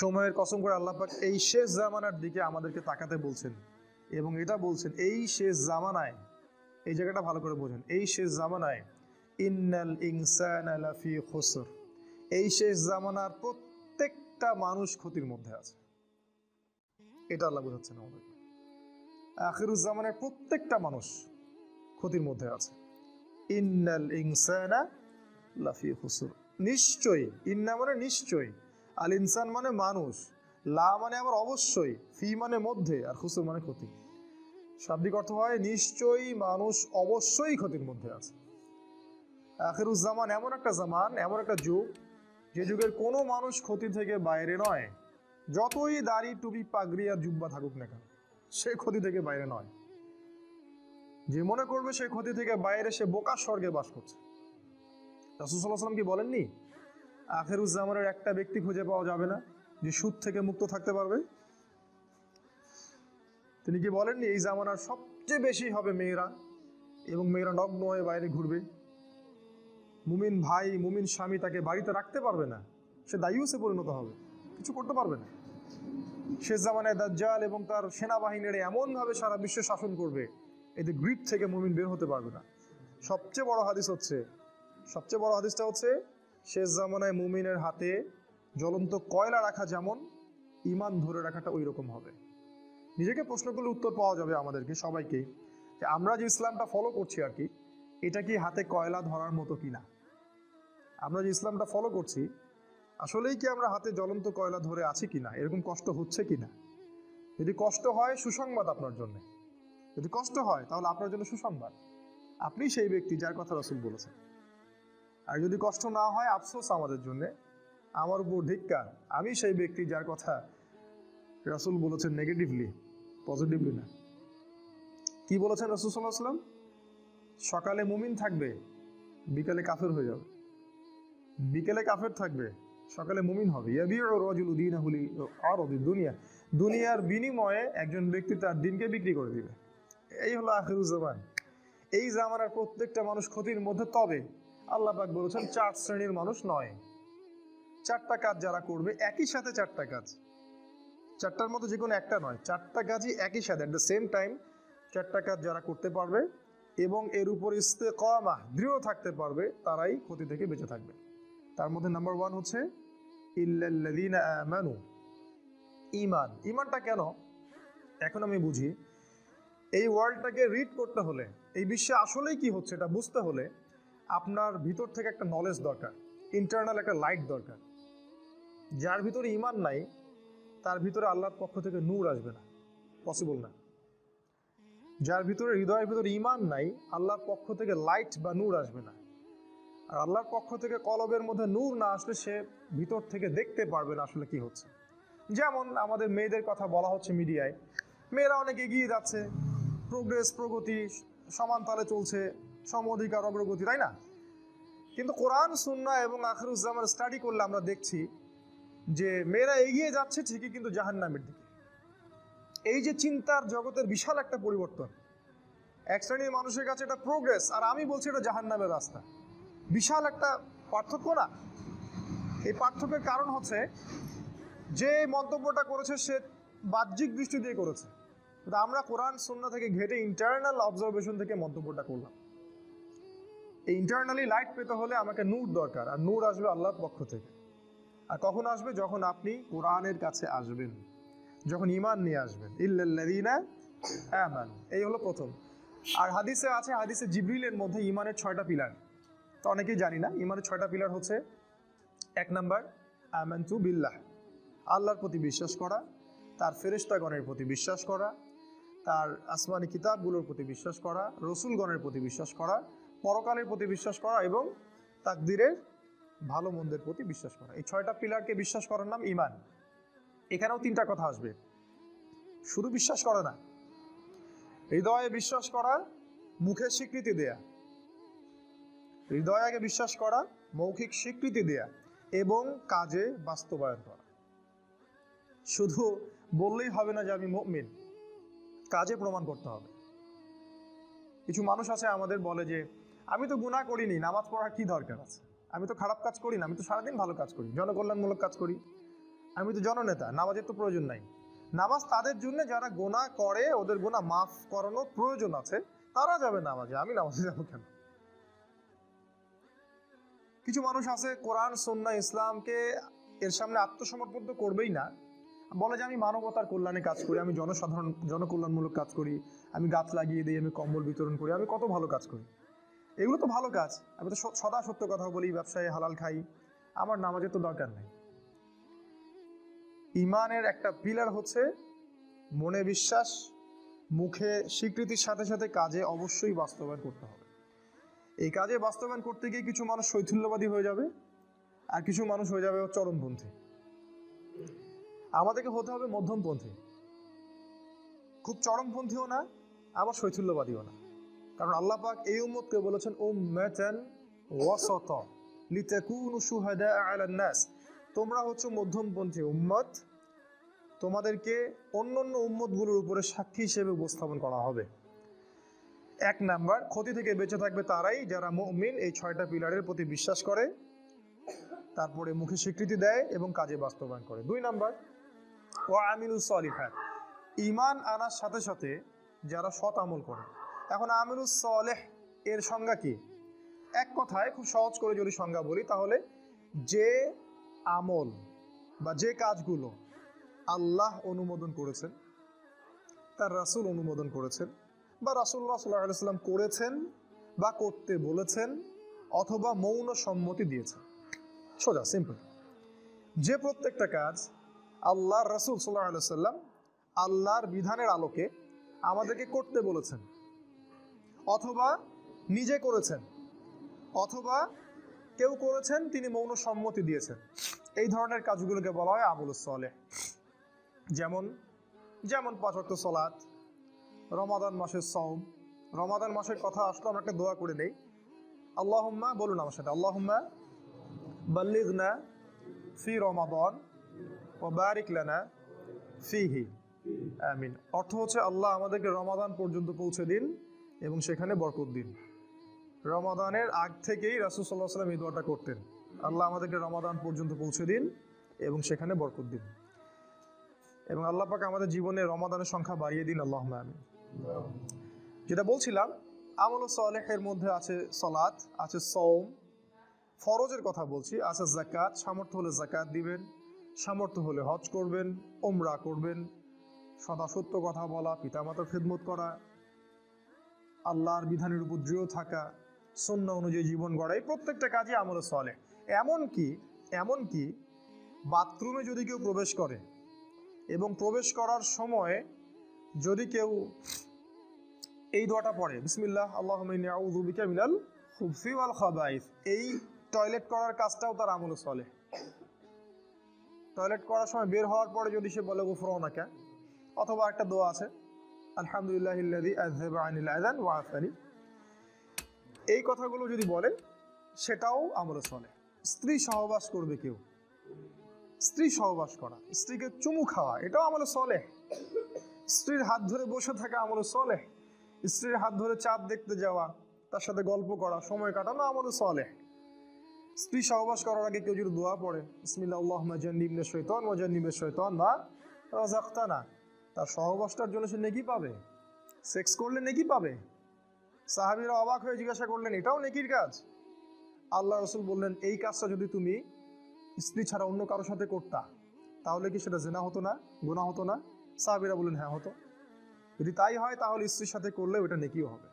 সময়ের কসম করে আল্লাহ পাক এই শেষ জামানার দিকে আমাদেরকে তাকাতে বলছেন, এবং এটা বলছেন এই শেষ জামানায়, এই জায়গাটা ভালো করে বোঝেন, এই শেষ জামানায় ইন্নাল ইনসানা লাফি খুসর, এই শেষ জামানার প্রত্যেকটা মানুষ ক্ষতির মধ্যে আছে। এটা আল্লাহ বোঝাচ্ছেন আমাদেরকে। আখিরুজ্জামানের প্রত্যেকটা মানুষ ক্ষতির মধ্যে আছে। ইন্নাল ইনসানা লাফি খুসর, নিশ্চয়ই, ইন্না মানে নিশ্চয়ই, আল ইনসান মানে মানুষ, লা মানে আবার অবশ্যই, ফি মানে মধ্যে, আর খুসর মানে ক্ষতি। শাব্দিক অর্থ হয় নিশ্চয়ই মানুষ অবশ্যই ক্ষতির মধ্যে আছে। আখিরুজ্জামান এমন একটা জামান, এমন একটা যুগ, যে যুগের কোনো মানুষ ক্ষতি থেকে বাইরে নয়। যতই দাড়ি, টুপি, পাগড়ি আর জুব্বা থাকুক না কেন, সে ক্ষতি থেকে বাইরে নয়। যে মনে করবে সে ক্ষতি থেকে বাইরে, সে বোকার স্বর্গে বাস করছে। রাসূল সাল্লাল্লাহু আলাইহি ওয়াসাল্লাম কি বলেননি, আখিরুজ্জামানের একটা ব্যক্তি খুঁজে পাওয়া যাবে না যে সুদ থেকে মুক্ত থাকতে পারবে? তিনি কি বলেননি এই জামানার সবচেয়ে বেশি হবে মেয়েরা, এবং মেয়েরা নগ্ন হয়ে বাইরে ঘুরবে। মুমিন ভাই, মুমিন স্বামী তাকে বাড়িতে রাখতে পারবে না, সে দায়ুসে পরিণত হবে, কিছু করতে পারবে না। শেষ জামানায় দাজ্জাল এবং তার সেনাবাহিনীরা এমনভাবে সারা বিশ্ব শাসন করবে, এতে গ্রিপ থেকে মুমিন বের হতে পারবে না। সবচেয়ে বড় হাদিসটা হচ্ছে শেষ জামানায় মুমিনের হাতে জ্বলন্ত কয়লা রাখা যেমন, ঈমান ধরে রাখাটা ওই রকম হবে। নিজেকে প্রশ্ন করলে উত্তর পাওয়া যাবে আমাদেরকে সবাইকে, যে আমরা যে ইসলামটা ফলো করছি আর কি, এটা কি হাতে কয়লা ধরার মতো কিনা? আমরা যে ইসলামটা ফলো করছি, আসলেই কি আমরা হাতে জ্বলন্ত কয়লা ধরে আছি কিনা, এরকম কষ্ট হচ্ছে কিনা? যদি কষ্ট হয়, সুসংবাদ আপনার জন্য। যদি কষ্ট হয়, তাহলে আপনার জন্য সুসংবাদ, আপনি সেই ব্যক্তি যার কথা রাসূল বলেছেন। আর যদি কষ্ট না হয়, আফসোস আমাদের জন্য, আমার উপর ধিক্কার, আমি সেই ব্যক্তি যার কথা রাসূল বলেছেন নেগেটিভলি, পজিটিভলি না। কি বলেছেন রাসূল সাল্লাল্লাহু আলাইহি ওয়াসাল্লাম? সকালে মুমিন থাকবে, বিকালে কাফের হয়ে যাবে। বিকেলে কাফের থাকবে, সকালে মুমিন হবে। ইয়াবিউ রাজুলু দীনাহু লিআরাদিদ দুনিয়া, দুনিয়ার বিনিময়ে একজন ব্যক্তি তার দিনকে বিক্রি করে দিবে। এই হলো আখিরুজ্জামান। এই জামানার প্রত্যেকটা মানুষ ক্ষতির মধ্যে। তবে আল্লাহ পাক বলেছেন 4 শ্রেণীর মানুষ নয়। 4টা কাজ যারা করবে, একই সাথে 4টা কাজ, 4টার মধ্যে যে কোনো একটা নয়, 4টা কাজই একই সাথে অ্যাট দ্য সেম টাইম, 4টা কাজ যারা করতে পারবে এবং এর উপর ইস্তেকামাহ, দৃঢ় থাকতে পারবে, তারাই ক্ষতি থেকে বেঁচে থাকবে। তার মধ্যে নাম্বার 1 হচ্ছে ইল্লাল্লাযীনা আমানু, ঈমান। ঈমানটা কেন এখন আমি বুঝি। এই ওয়ার্ল্ডটাকে রিড করতে হলে, এই বিশ্বে আসলেই কি হচ্ছে এটা বুঝতে হলে, আপনার ভিতর থেকে একটা নলেজ দরকার, ইন্টারনাল একটা লাইট দরকার। যার ভিতরে ঈমান নাই তার ভিতরে আল্লাহর পক্ষ থেকে নূর আসবে না, পসিবল না। যার ভিতরে, হৃদয়ের ভিতরে ঈমান নাই, আল্লাহর পক্ষ থেকে লাইট বা নূর আসবে না। আর আল্লাহর পক্ষ থেকে কলবের মধ্যে নূর না আসলে সে ভিতর থেকে দেখতে পারবে না আসলে কি হচ্ছে। যেমন আমাদের মেয়েদের কথা বলা হচ্ছে মিডিয়ায়, মেয়েরা অনেক এগিয়ে যাচ্ছে, প্রোগ্রেস, প্রগতি, সমান তালে চলছে, সম অধিকার, অগ্রগতি, তাই না? কিন্তু কোরআন, সুন্নাহ এবং আখিরুজ্জামান স্টাডি করলে আমরা দেখছি যে মেয়েরা এগিয়ে যাচ্ছে ঠিকই, কিন্তু জাহান্নামের দিকে। এই যে চিন্তার জগতের বিশাল একটা পরিবর্তন, এক শ্রেণীর মানুষের কাছে এটা প্রোগ্রেস, আর আমি বলছি এটা জাহান্নামের রাস্তা। বিশাল একটা পার্থক্য না? এই পার্থক্যের কারণ হচ্ছে যে মন্তব্যটা করেছে সে বাহ্যিক দৃষ্টি দিয়ে করেছে, কিন্তু আমরা কোরআন সুন্নাহ থেকে ঘেটে ইন্টারনাল অবজারভেশন থেকে মন্তব্যটা করলাম। এই ইন্টারনালি লাইট পেতে হলে আমাকে নূর দরকার, আর নূর আসবে আল্লাহর পক্ষ থেকে। আর কখন আসবে? যখন আপনি কোরআনের কাছে আসবেন, যখন ঈমান নিয়ে আসবেন। ইল্লাল্লাযীনা আমানু, এই হলো প্রথম। আর হাদিসে আছে, হাদিসে জিবরিলের মধ্যে ঈমানের 6টা পিলার। তো অনেকেই জানি না, ঈমানের 6টা পিলার হচ্ছে: 1 নাম্বার আমানতু বিল্লাহ, আল্লাহর প্রতি বিশ্বাস করা, তার ফেরেশতাগণের প্রতি বিশ্বাস করা, তার আসমানি কিতাবগুলোর প্রতি বিশ্বাস করা, রসুলগণের প্রতি বিশ্বাস করা, পরকালের প্রতি বিশ্বাস করা এবং তাকদীরের ভালো মন্দের প্রতি বিশ্বাস করা। এই 6টা পিলারকে বিশ্বাস করার নাম ঈমান। এখানেও 3টা কথা আসবে। শুধু বিশ্বাস করা না, হৃদয়ে বিশ্বাস করা, মুখে স্বীকৃতি দেয়া। হৃদয়ে আগে বিশ্বাস করা, মৌখিক স্বীকৃতি দেয়া এবং কাজে বাস্তবায়ন করা। শুধু বললেই হবে না যে আমি মুমিন, কাজে প্রমাণ করতে হবে। কিছু মানুষ আছে আমাদের বলে যে আমি তো গুনাহ করিনি, নামাজ পড়ার কি দরকার আছে, আমি তো খারাপ কাজ করি না, আমি তো সারাদিন ভালো কাজ করি, জনকল্যাণমূলক কাজ করি, আমি তো জননেতা, নামাজের তো প্রয়োজন নাই। নামাজ তাদের জন্য যারা গুনাহ করে, ওদের গুনাহ মাফ করানোর প্রয়োজন আছে, তারা যাবে নামাজে, আমি নামাজে যাবো কেন? কিছু মানুষ আছে কোরআন, সুন্নাহ, ইসলামকে এর সামনে আত্মসমর্পণ তো করবেই না, বলে যে আমি মানবতার কল্যাণে কাজ করি, আমি জনকল্যাণমূলক কাজ করি, আমি গাছ লাগিয়ে দিই, আমি কম্বল বিতরণ করি, আমি কত ভালো কাজ করি। এগুলো তো ভালো কাজ, আমি তো সদা সত্য কথা বলি, ব্যবসায় হালাল খাই, আমার নামাজের তো দরকার নেই। ঈমানের একটা পিলার হচ্ছে মনে বিশ্বাস, মুখে স্বীকৃতির সাথে সাথে কাজে অবশ্যই বাস্তবায়ন করতে হবে। এই কাজে বাস্তবায়ন করতে গিয়ে কিছু মানুষ শৈথিল্যবাদী হয়ে যাবে, আর কিছু মানুষ হয়ে যাবে চরমপন্থী। আমাদেরকে হতে হবে মধ্যমপন্থী, খুব চরমপন্থীও না, আবার শৈথিল্যবাদীও না। কারণ আল্লাহ পাক এই উম্মতকে বলেছেন উম্মাতান ওয়াসাতা লিতাকুনু শুহাদা আলান নাস, তোমরা হচ্ছে মধ্যমপন্থী উম্মত, তোমাদেরকে অন্যান্য উম্মতগুলোর উপরে সাক্ষী হিসেবে উপস্থাপন করা হবে। 1 নাম্বার, ক্ষতি থেকে বেঁচে থাকবে তারাই যারা মুমিন, এই 6টা পিলারের প্রতি বিশ্বাস করে, তারপরে মুখে স্বীকৃতি দেয় এবং কাজে বাস্তবায়ন করে। 2 নাম্বার, ওয়া আমিলুস সলিহাত, ঈমান আনার সাথে সাথে যারা সৎ আমল করে। এখন আমিলুস সলেহ এর সংজ্ঞা কি? এক কথায় খুব সহজ করে যদি সংজ্ঞা বলি, তাহলে যে আমল বা যে কাজগুলো আল্লাহ অনুমোদন করেছেন, তার রাসূল অনুমোদন করেছেন, বা রাসূলুল্লাহ সাল্লাল্লাহু আলাইহি ওয়াসাল্লাম করেছেন বা করতে বলেছেন, অথবা মৌন সম্মতি দিয়েছেন। সোজা, সিম্পল। যে প্রত্যেকটা কাজ আল্লাহর রাসূল সাল্লাল্লাহু আলাইহি ওয়াসাল্লাম আল্লাহর বিধানের আলোকে আমাদেরকে করতে বলেছেন, অথবা নিজে করেছেন, অথবা কেউ করেছেন তিনি মৌন সম্মতি দিয়েছেন, এই ধরনের কাজগুলোকে বলা হয় আমলুস সলেহ। যেমন 5 ওয়াক্ত সালাত, রমাদান মাসের সওম। রমাদান মাসের কথা আসলো, আমরা একটা দোয়া করে নেই। আল্লাহুম্মা, বলুন আমার সাথে, আল্লাহুম্মা বাল্লিগনা ফি রমাদান ওয়া বারিক লানা ফিহি, আমিন। অর্থ হচ্ছে আল্লাহ আমাদেরকে রমাদান পর্যন্ত পৌঁছে দিন এবং সেখানে বরকত দিন। রমাদানের আগ থেকেই রাসূল সাল্লাল্লাহু আলাইহি ওয়াসাল্লাম এই দোয়াটা করতেন, আল্লাহ আমাদেরকে রমাদান পর্যন্ত পৌঁছে দিন এবং সেখানে বরকত দিন। এবং আল্লাহ পাক আমাদের জীবনে রমাদানের সংখ্যা বাড়িয়ে দিন, আল্লাহুম্মা আমিন। যেটা বলছিলাম, আমলুস সলেহের মধ্যে আছে সালাত, আছে সওম, ফরজের কথা বলছি, আছে যাকাত, সামর্থ্য হলে যাকাত দিবেন, সামর্থ্য হলে হজ করবেন, উমরা করবেন, সদা সত্য কথা বলা, পিতামাতার খেদমত করা, আল্লাহর বিধানের উপর দৃঢ় থাকা, সুন্নাহ অনুযায়ী জীবন গড়া, এই প্রত্যেকটা কাজই আমলে সালেহ। এমনকি বাথরুমে যদি কেউ প্রবেশ করে এবং প্রবেশ করার সময় যদি কেউ এই দোয়াটা পড়ে, বিসমিল্লাহ আল্লাহুম্মা ইন্নী আউযু বিকা মিনাল খুবসি ওয়াল খাবাইস, এই টয়লেট করার কাজটাও তার আমলে সালেহ। টয়লেট করার সময় বের হওয়ার পরে যদি সে বলে গুফরানাকা, অথবা একটা দোয়া আছে আলহামদুলিল্লাহিল্লাযী আযহাবা আনিল আযান ওয়া আফানি, এই কথাগুলো যদি বলেন সেটাও আমলে সালেহ। স্ত্রী সহবাস করবে কেউ, স্ত্রী সহবাস করা, স্ত্রীকে চুমু খাওয়া, এটাও আমলে সালেহ। স্ত্রীর হাত ধরে বসে থাকা আমলে সালেহ। স্ত্রীর হাত ধরে চাঁদ দেখতে যাওয়া, তার সাথে গল্প করা, সময় কাটানো আমলে সালেহ। স্ত্রী সহবাস করার আগে কেউ যদি দোয়া পড়ে বিসমিল্লাহ আল্লাহুম্মা জান্নিবনা শাইতান ওয়া জান্নিবিশ শাইতান মা রাযাকতানা, তার সহবাসটার জন্য সে নেকি পাবে, সেক্স করলে নেকি পাবে। সাহাবীরা অবাক হয়ে জিজ্ঞাসা করলেন, এটাও নেকির কাজ? আল্লাহ রাসূল বললেন, এই কাজটা যদি তুমি স্ত্রী ছাড়া অন্য কারোর সাথে করতা তাহলে কি সেটা জিনা হতো না, গুনাহ হতো না? সাহাবীরা বললেন, হ্যাঁ হতো। যদি তাই হয় তাহলে স্ত্রীর সাথে করলে ওটা নেকিও হবে।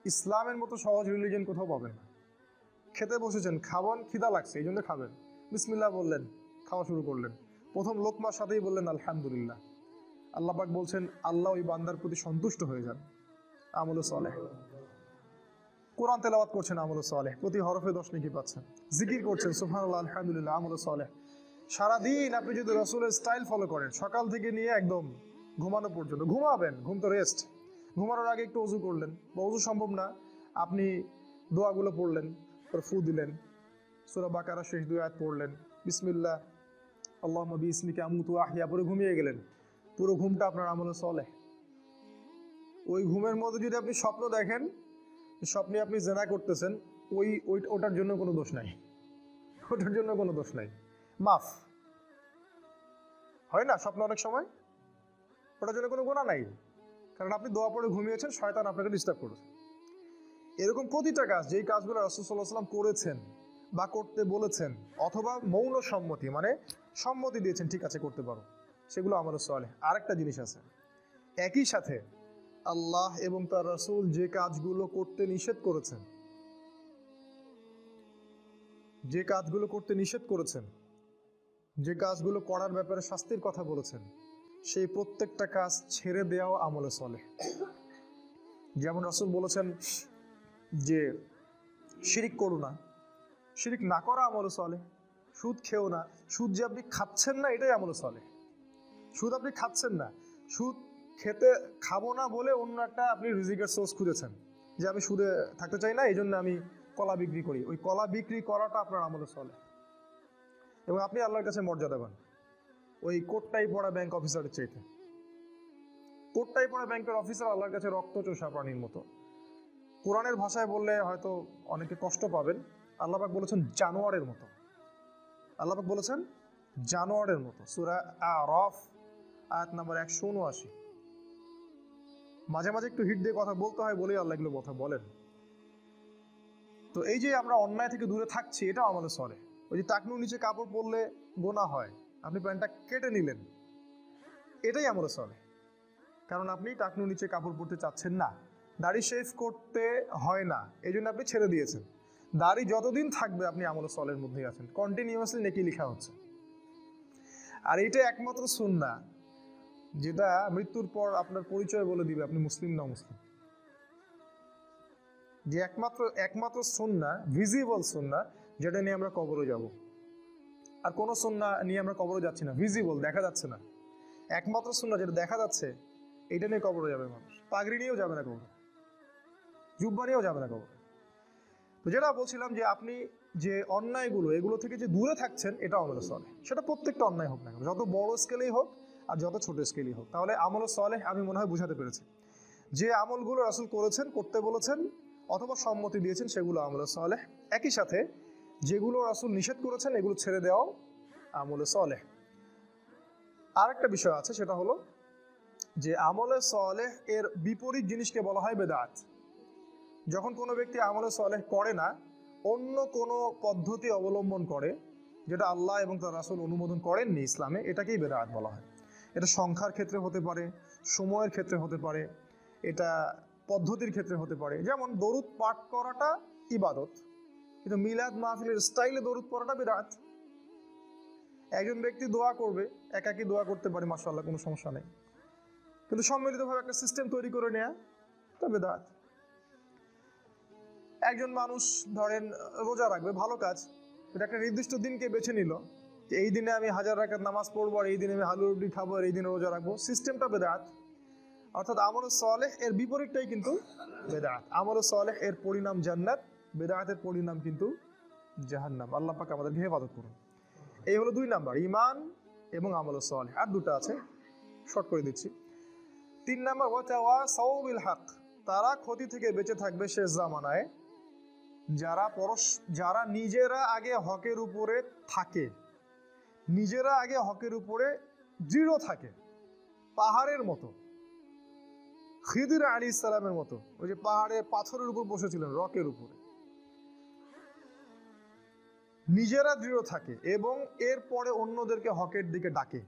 ইসলামের মতো সহজ রিলিজিয়ন কোথাও পাবেন না। খেতে বসেছেন, খাবেন, খিদা লাগছে এই জন্য খাবেন, বিসমিল্লাহ বললেন, খাওয়া শুরু করলেন, প্রথম লোকমার সাথেই বললেন আলহামদুলিল্লাহ। আল্লাহ পাক বলছেন আল্লাহ ওই বান্দার প্রতি সন্তুষ্ট হয়ে যান, আমলে সালেহ। কোরআন তেলাওয়াত করছেন, আমলে সালেহ, প্রতি হরফে 10 নেকি পাচ্ছেন। জিকির করছেন, সুবহানাল্লাহ আলহামদুলিল্লাহ, আমলে সালেহ। সারাদিন আপনি যদি রাসূলের স্টাইল ফলো করেন, সকাল থেকে নিয়ে একদম ঘুমানো পর্যন্ত, ঘুমাবেন, ঘুম তো রেস্ট, ঘুমানোর আগে একটু ওযু করলেন, বা ওযু সম্ভব না আপনি দোয়াগুলো পড়লেন, পরে ফু দিলেন, সূরা বাকারা শেষ 2 আয়াত পড়লেন, বিসমিল্লাহ আল্লাহুম্মা বিইসমিকা আমুতু ওয়া আহইয়া, পরে ঘুমিয়ে গেলেন। পুরো ঘুমটা আপনার আমলে সালেহ। ওই ঘুমের মধ্যে যদি আপনি স্বপ্ন দেখেন, স্বপ্নে আপনি জিনা করতেছেন, ওটার জন্য কোনো দোষ নাই, ওটার জন্য কোনো দোষ নাই, মাফ। হয় না স্বপ্ন অনেক সময়, ওটার জন্য কোনো গুনাহ নাই, কারণ আপনি দোয়া পড়ে ঘুমিয়েছেন, শয়তান আপনাকে ডিস্টার্ব করেছে। এরকম প্রতিটা কাজ, যেই কাজগুলো রাসূল সাল্লাল্লাহু আলাইহি ওয়াসাল্লাম করেছেন বা করতে বলেছেন, অথবা মৌন সম্মতি মানে সম্মতি দিয়েছেন ঠিক আছে করতে পারো, সেগুলো আমলে সালেহ। আরেকটা জিনিস আছে, একই সাথে আল্লাহ এবং তার রাসূল যে কাজগুলো করতে নিষেধ করেছেন, যে কাজগুলো করতে নিষেধ করেছেন, যে কাজগুলো করার ব্যাপারে শাস্তির কথা বলেছেন, সেই প্রত্যেকটা কাজ ছেড়ে দেওয়াও আমলে সালেহ। যেমন রাসূল বলেছেন যে শিরিক করো না, শিরিক না করা আমলে সালেহ। সুদ খেও না, সুদ যে আপনি খাচ্ছেন না এটাই আমলে সালেহ। সুদ আপনি খাচ্ছেন না, সুদ খাবো না বলে অন্য একটা আপনি রিজিকের সোর্স খুঁজেছেন, যে আমি সুদে থাকতে চাই না এই জন্য আমি কলা বিক্রি করি, ওই কলা বিক্রি করাটা আপনার আমলে সালেহ। এবং আপনি আল্লাহর কাছে মর্যাদা পান ওই কোটটাই পড়া ব্যাংক অফিসারের চাইতে। কোটটাই পড়া ব্যাংকের অফিসার আল্লাহর কাছে রক্তচোষা প্রাণীর মতো। কোরআনের ভাষায় বললে হয়তো অনেকে কষ্ট পাবেন, আল্লাহ পাক বলেছেন জানোয়ারের মতো। আল্লাহ পাক বলেছেন জানোয়ারের মতো, সূরা আরাফ আয়াত নাম্বার 179। মাঝে মাঝে একটু হিট দিয়ে কথা বলতে হয় বলেই আল্লাহ এগুলো কথা বলেন। তো এই যে আমরা অন্যায় থেকে দূরে থাকছি, এটা আমলে সালেহ। ওই যে টাকনুর নিচে কাপড় পরলে গোনা হয়, আপনি প্যান্টটা কেটে নিলেন, এটাই আমলে সালেহ। কারণ আপনি টাকনুর নিচে কাপড় পরতে চাচ্ছেন না, দাড়ি শেভ করতে হয় না এই জন্য আপনি ছেড়ে দিয়েছেন। দাড়ি যতদিন থাকবে আপনি আমলে সালেহের মধ্যেই আছেন, কন্টিনিউয়াসলি নেকি লেখা হচ্ছে। আর এটা একমাত্র সুন্নাহ যেটা মৃত্যুর পর আপনার পরিচয় বলে দিবে আপনি মুসলিম না মুসলিম। যে একমাত্র সুন্নাহ, ভিজিবল সুন্নাহ, যেটা নিয়ে আমরা কবরে যাব। আর কোনো সুন্নাহ নিয়ে আমরা কবরে যাচ্ছি না, ভিজিবল, দেখা যাচ্ছে না। একমাত্র সুন্নাহ যেটা দেখা যাচ্ছে, এটা নিয়ে কবরে যাবে মানুষ। পাগড়ি নিয়েও যাবে না কবরে, জুব্বা নিয়েও যাবে না কবরে। তো যেটা বলছিলাম যে আপনি যে অন্যায়গুলো, এগুলো থেকে যে দূরে থাকছেন, এটা আমলে সালেহ। সেটা প্রত্যেকটা অন্যায় হোক না কেন, যত বড় স্কেলেই হোক আর যত ছোট স্কেলই হোক। তাহলে আমলে সালেহ আমি মনে হয় বুঝাতে পেরেছি। যে আমলগুলো রাসূল করেছেন, করতে বলেছেন অথবা সম্মতি দিয়েছেন, সেগুলো আমলে সালেহ। একই সাথে যেগুলো রাসূল নিষেধ করেছেন, এগুলো ছেড়ে দেওয়াও আমলে সালেহ। আরেকটা বিষয় আছে, সেটা হলো যে আমলে সালেহ এর বিপরীত জিনিসকে বলা হয় বেদাত। যখন কোনো ব্যক্তি আমলে সালেহ করে না, অন্য কোনো পদ্ধতি অবলম্বন করে যেটা আল্লাহ এবং তার রাসূল অনুমোদন করেননি ইসলামে, এটাকেই বেদাত বলা হয়। এটা সংখ্যার ক্ষেত্রে হতে পারে, সময়ের ক্ষেত্রে হতে পারে, এটা পদ্ধতির ক্ষেত্রে হতে পারে, যেমন দরুদ পাঠ করাটা ইবাদত, কিন্তু মিলাদ মাহফিলের স্টাইলে দরুদ পড়াটা বিদআত। একজন ব্যক্তি দোয়া করবে, একাকী দোয়া করতে পারে, মাশাআল্লাহ, কোনো সমস্যা নেই, কিন্তু সম্মিলিতভাবে একটা সিস্টেম তৈরি করে নেয়া তা বিদআত। একজন মানুষ ধরেন রোজা রাখবে, ভালো কাজ, এটা একটা নির্দিষ্ট দিনকে বেছে নিল যে এই দিনে আমি 1000 রাকাত নামাজ পড়বো, আর এই দিনে আমি হালুয়া রুটি খাবো, আর এই দিনে রোজা রাখবো, সিস্টেমটা বিদআত। অর্থাৎ আমল সালেহ এর বিপরীতটাই কিন্তু বিদআত। আমল সালেহ এর পরিণাম জান্নাত, বিদআতের পরিণাম কিন্তু জাহান্নাম। আল্লাহ পাক আমাদেরকে হেফাজত করুন। এই হলো 2 নাম্বার, ঈমান এবং আমল সালেহ। আর দুটো আছে, শর্ট করে দিচ্ছি। 3 নাম্বার, ওয়া তাওয়াসাউ বিল হক। তারা ক্ষতি থেকে বেঁচে থাকবে শেষ জামানায় যারা নিজেরা আগে হকের উপরে থাকে, নিজেরা আগে হকের উপরে দৃঢ় থাকে, পাহাড়ের মতো, খিদির আলাইহিস সালামের মতো, ওই যে পাহাড়ে পাথরের উপর বসেছিলেন, রকের উপরে, নিজেরা দৃঢ় থাকে এবং এরপরে অন্যদেরকে হকের দিকে ডাকে,